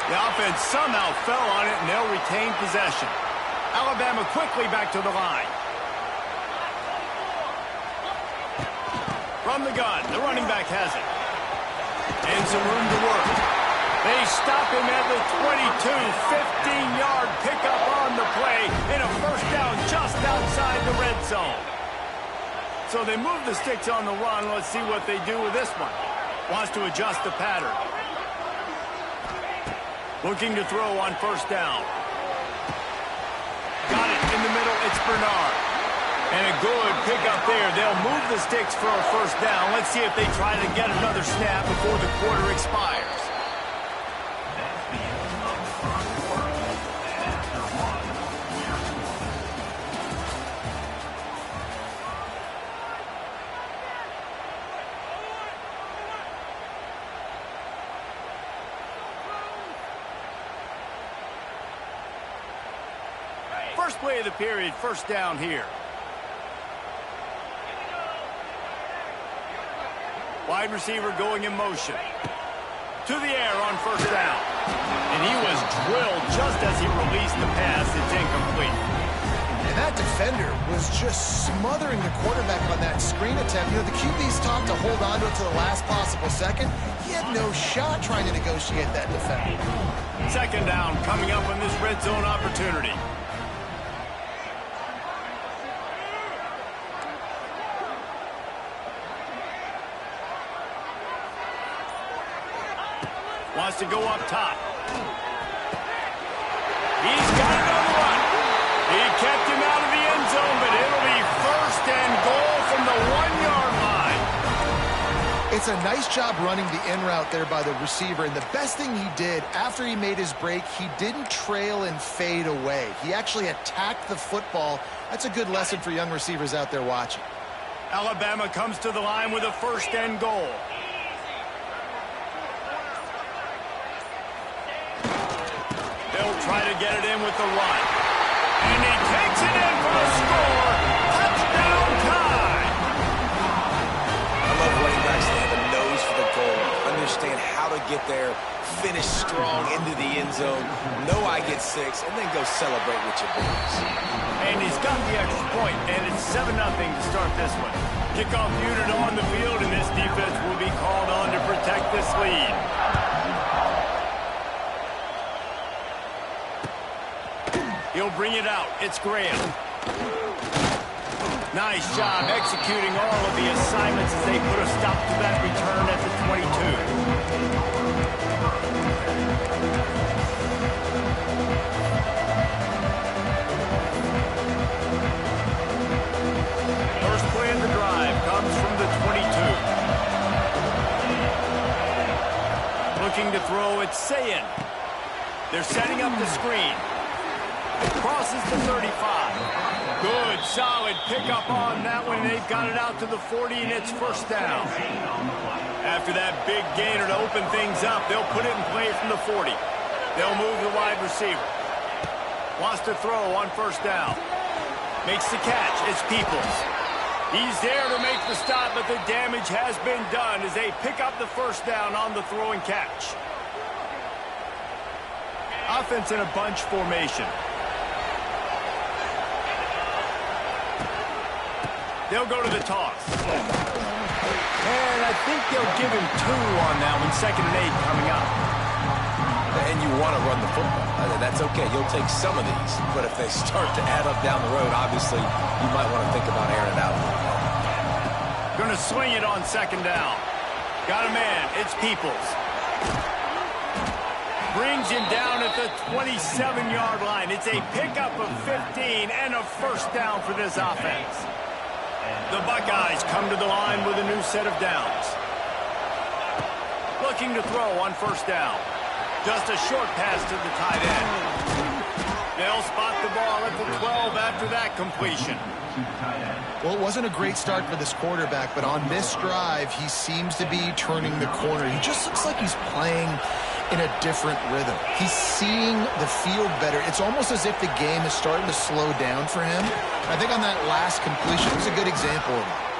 The offense somehow fell on it, and they'll retain possession. Alabama quickly back to the line. From the gun, the running back has it. And some room to work. They stop him at the 22, 15-yard pickup on the play in a first down just outside the red zone. So they move the sticks on the run. Let's see what they do with this one. Wants to adjust the pattern. Looking to throw on first down. Got it in the middle. It's Bernard. And a good pickup there. They'll move the sticks for a first down. Let's see if they try to get another snap before the quarter expires. First play of the period, first down here. Wide receiver going in motion. To the air on first down. And he was drilled just as he released the pass. It's incomplete. And that defender was just smothering the quarterback on that screen attempt. You know, the QB's taught to hold on to it to the last possible second. He had no shot trying to negotiate that defender. Second down coming up on this red zone opportunity. Wants to go up top. He's got it on the run. He kept him out of the end zone, but it'll be first and goal from the 1-yard line. It's a nice job running the in route there by the receiver, and the best thing he did after he made his break, he didn't trail and fade away. He actually attacked the football. That's a good lesson for young receivers out there watching. Alabama comes to the line with a first and goal. They'll try to get it in with the run. And he takes it in for the score. Touchdown tie. I love running backs that have a nose for the goal, understand how to get there, finish strong into the end zone, know I get 6, and then go celebrate with your boys. And he's got the extra point, and it's 7-0 to start this one. Kickoff unit on the field, and this defense will be called on to protect this lead. He'll bring it out. It's Graham. Nice job executing all of the assignments as they put a stop to that return at the 22. First play of the drive comes from the 22. Looking to throw, it's Sayin. They're setting up the screen. Crosses the 35. Good, solid pickup on that one. They've got it out to the 40, and it's first down. After that big gainer to open things up, they'll put it in play from the 40. They'll move the wide receiver. Wants to throw on first down. Makes the catch. It's Peoples. He's there to make the stop, but the damage has been done as they pick up the first down on the throw and catch. Offense in a bunch formation. They'll go to the toss. And I think they'll give him 2 on that one. 2nd and 8 coming up. And you want to run the football. That's okay. You'll take some of these. But if they start to add up down the road, obviously, you might want to think about airing it out. Going to swing it on 2nd down. Got a man. It's Peoples. Brings him down at the 27-yard line. It's a pickup of 15 and a first down for this offense. The Buckeyes come to the line with a new set of downs. Looking to throw on first down. Just a short pass to the tight end. They'll spot the ball at the 12 after that completion. Well, it wasn't a great start for this quarterback, but on this drive, he seems to be turning the corner. He just looks like he's playing in a different rhythm. He's seeing the field better. It's almost as if the game is starting to slow down for him. I think on that last completion, it was a good example of it.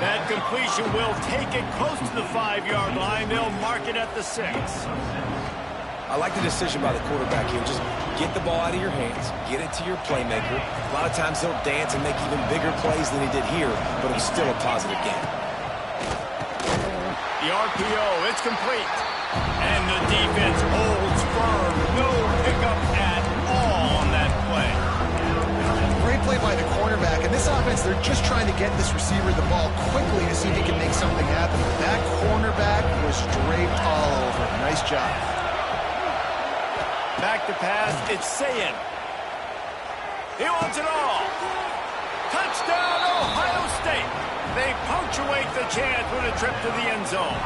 That completion will take it close to the 5-yard line. They'll mark it at the 6. I like the decision by the quarterback here. Just get the ball out of your hands, get it to your playmaker. A lot of times he'll dance and make even bigger plays than he did here, but it was still a positive game. The RPO, it's complete. And the defense holds firm. No pickup at all on that play. Great play by the cornerback. And this offense, they're just trying to get this receiver the ball quickly to see if he can make something happen. But that cornerback was draped all over him. Nice job. Back to pass, it's Ncaa. He wants it all. Touchdown, Ohio State. They punctuate the chance with a trip to the end zone.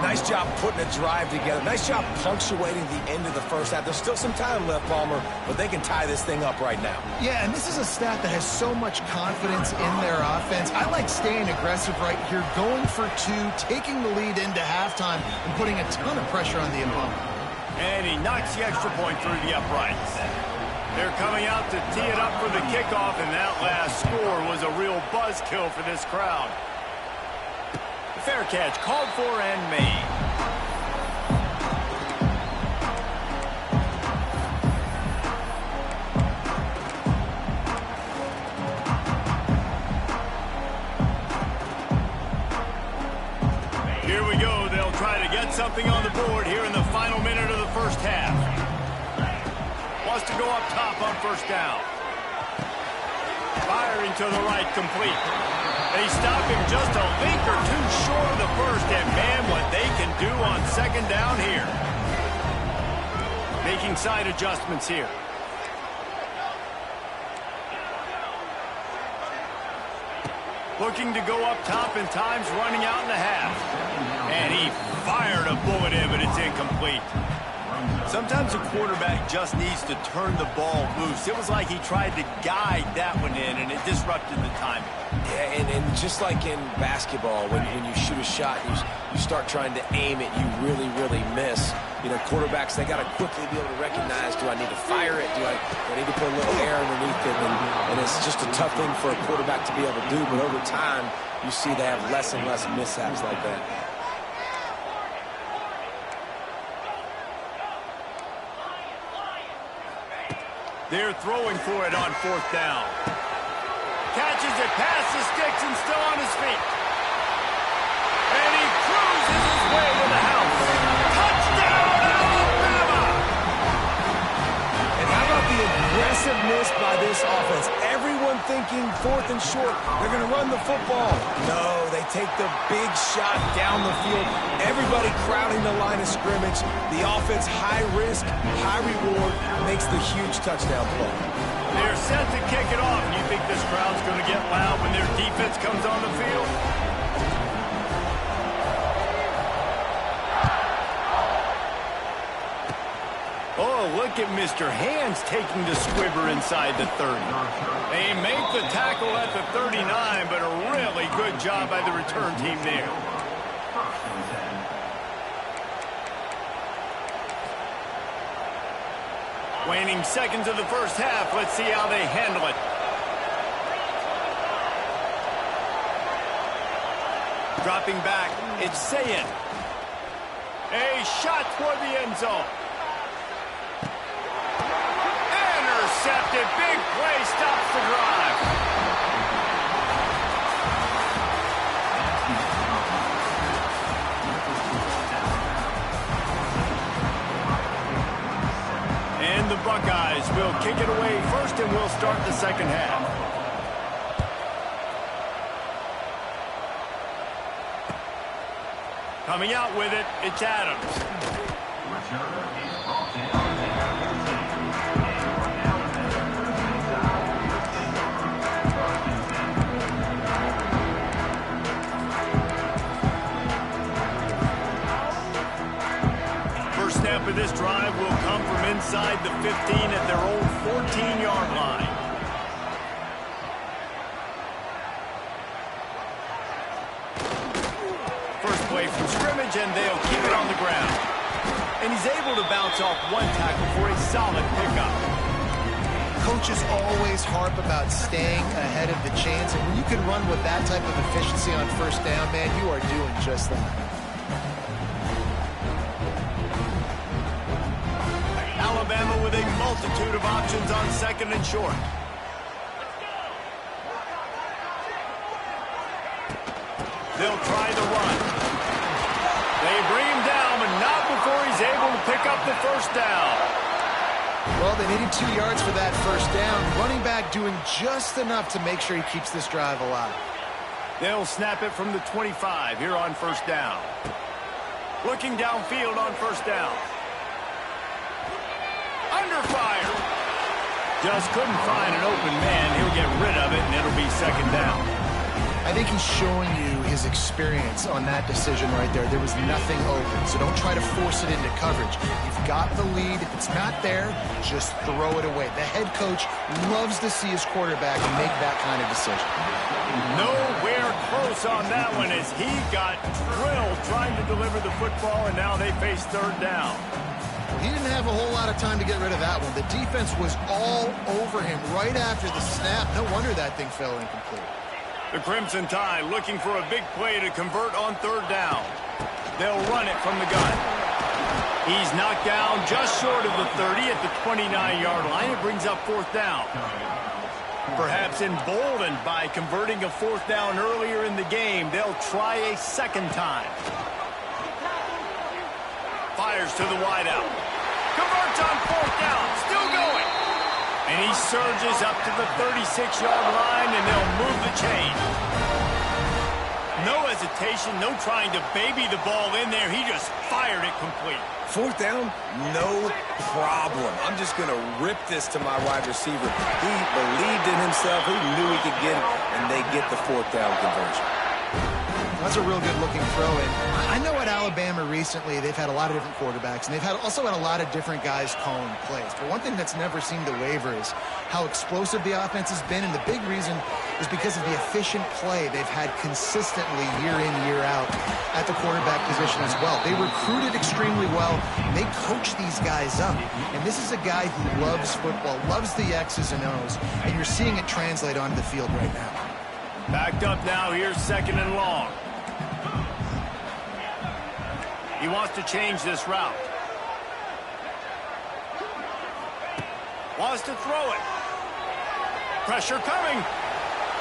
Nice job putting a drive together. Nice job punctuating the end of the first half. There's still some time left, Palmer, but they can tie this thing up right now. Yeah, and this is a staff that has so much confidence in their offense. I like staying aggressive right here, going for 2, taking the lead into halftime, and putting a ton of pressure on the opponent. And he knocks the extra point through the uprights. They're coming out to tee it up for the kickoff, and that last score was a real buzzkill for this crowd. Fair catch called for and made. Here we go. They'll try to get something on the board here in the final minute of the first half. Wants to go up top on first down. Firing to the right, complete. They stop him just a link or 2 short of the first, and man, what they can do on second down here. Making side adjustments here. Looking to go up top, and time's running out in the half. And he fired a bullet in, but it's incomplete. Sometimes a quarterback just needs to turn the ball loose. It was like he tried to guide that one in, and it disrupted the timing. Yeah, and just like in basketball, when you shoot a shot, you start trying to aim it, you really, really miss. You know, quarterbacks, they got to quickly be able to recognize, do I need to fire it? Do I need to put a little air underneath it? And it's just a tough thing for a quarterback to be able to do, but over time, you see they have less and less mishaps like that. They're throwing for it on fourth down. Catches it past the sticks and still on his feet. And he cruises his way to the house. Touchdown, Alabama! And how about the aggressiveness by this offense? Everyone thinking 4th and short, they're going to run the football. No, they take the big shot down the field. Everybody crowding the line of scrimmage. The offense, high risk, high reward, makes the huge touchdown play. They're set to kick it off. You think this crowd's going to get loud when their defense comes on the field? Oh, look at Mr. Hands taking the squibber inside the 30. They make the tackle at the 39, but a really good job by the return team there. Waning seconds of the first half. Let's see how they handle it. Dropping back, it's Ncaa. A shot toward the end zone. Intercepted. Big play stops the drive. And the Buckeyes will kick it away first, and we'll start the second half. Coming out with it, it's Adams. drive will come from inside the 15 at their own 14-yard line. First play from scrimmage, and they'll keep it on the ground. And he's able to bounce off one tackle for a solid pickup. Coaches always harp about staying ahead of the chains, and when you can run with that type of efficiency on first down, man, you are doing just that. Alabama with a multitude of options on second and short. They'll try the run. They bring him down, but not before he's able to pick up the first down. Well, they needed 2 yards for that first down. Running back doing just enough to make sure he keeps this drive alive. They'll snap it from the 25 here on first down. Looking downfield on first down. Under fire. Just couldn't find an open man. He'll get rid of it, and it'll be second down. I think he's showing you his experience on that decision right there. There was nothing open, so don't try to force it into coverage. You've got the lead. If it's not there, just throw it away. The head coach loves to see his quarterback make that kind of decision. Nowhere close on that one as he got drilled trying to deliver the football, and now they face third down. He didn't have a whole lot of time to get rid of that one. The defense was all over him right after the snap. No wonder that thing fell incomplete. The Crimson Tide looking for a big play to convert on third down. They'll run it from the gun. He's knocked down just short of the 30 at the 29-yard line. It brings up fourth down. Perhaps emboldened by converting a fourth down earlier in the game, they'll try a second time. Fires to the wideout. Converts on fourth down. Still going. And he surges up to the 36-yard line, and they'll move the chain. No hesitation, no trying to baby the ball in there. He just fired it complete. Fourth down, no problem. I'm just going to rip this to my wide receiver. He believed in himself. He knew he could get it, and they get the fourth down conversion. That's a real good-looking throw. And I know at Alabama recently they've had a lot of different quarterbacks, and they've also had a lot of different guys calling plays. But one thing that's never seemed to waver is how explosive the offense has been, and the big reason is because of the efficient play they've had consistently year in, year out at the quarterback position as well. They recruited extremely well, and they coach these guys up. And this is a guy who loves football, loves the X's and O's, and you're seeing it translate onto the field right now. Backed up now, here's second and long. He wants to change this route. Wants to throw it. Pressure coming.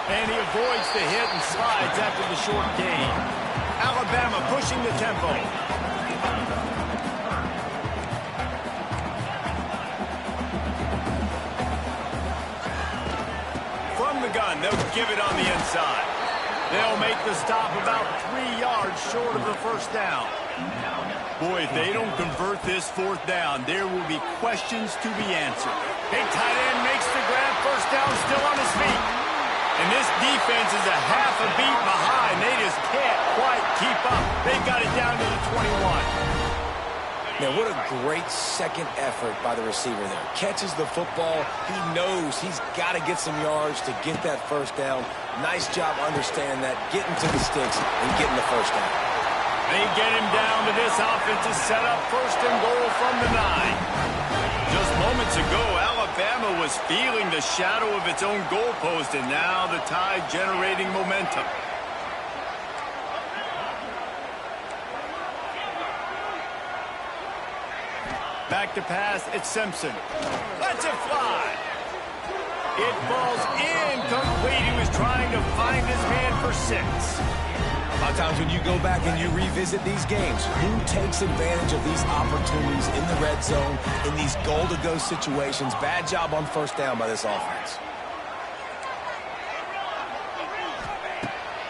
And he avoids the hit and slides after the short gain. Alabama pushing the tempo. From the gun, they'll give it on the inside. They'll make the stop about 3 yards short of the first down. Boy, if they don't convert this fourth down, there will be questions to be answered. Big tight end makes the grab, first down, still on his feet. And this defense is a half a beat behind. They just can't quite keep up. They've got it down to the 21. Man, what a great second effort by the receiver there. Catches the football. He knows he's got to get some yards to get that first down. Nice job understanding that, getting to the sticks and getting the first down. They get him down to this offensive setup, first and goal from the 9. Just moments ago, Alabama was feeling the shadow of its own goalpost, and now the Tide generating momentum. Back to pass, it's Simpson. Lets it fly. It falls incomplete. He was trying to find his man for 6. A lot of times when you go back and you revisit these games, who takes advantage of these opportunities in the red zone, in these goal-to-go situations? Bad job on first down by this offense.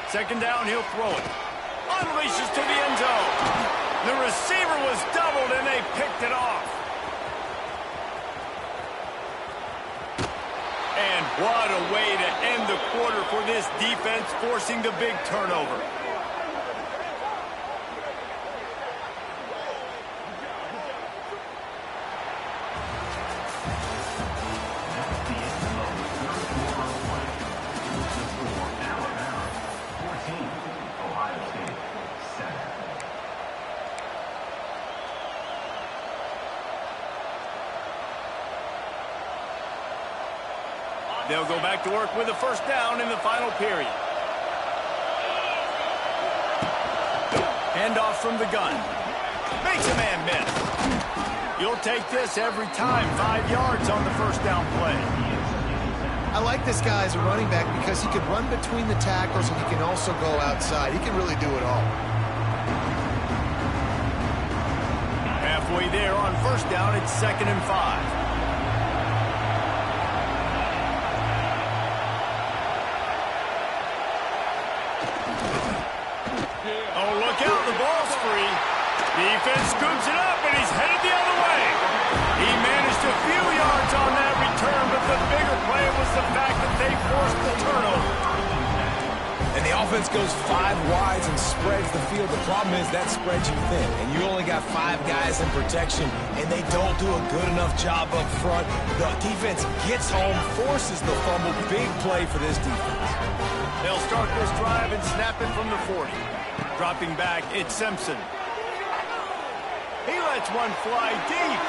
Second down, he'll throw it. Unleashes to the end zone. The receiver was doubled, and they picked it off. And what a way to end the quarter for this defense, forcing the big turnover. They'll go back to work with a first down in the final period. Handoff from the gun. Makes a man miss. You'll take this every time. 5 yards on the first down play. I like this guy as a running back because he can run between the tackles and he can also go outside. He can really do it all. Halfway there on first down, it's 2nd and 5. Oh, look out, the ball's free. Defense scoops it up, and he's headed the other way. He managed a few yards on that return, but the bigger play was the fact that they forced the turnover. And the offense goes 5 wides and spreads the field. The problem is that spreads you thin, and you only got 5 guys in protection, and they don't do a good enough job up front. The defense gets home, forces the fumble. Big play for this defense. They'll start this drive and snap it from the 40. Dropping back, it's Simpson. He lets one fly deep.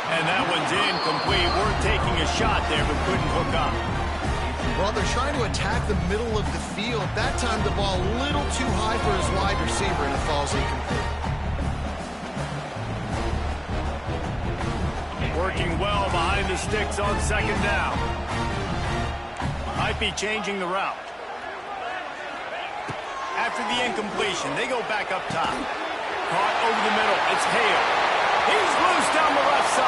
And that one's incomplete. We're taking a shot there, but couldn't hook up. Well, they're trying to attack the middle of the field. That time the ball a little too high for his wide receiver, and it falls incomplete. Working well behind the sticks on 2nd down. Might be changing the route. After the incompletion, they go back up top. Caught over the middle. It's Hale. He's loose down the left side.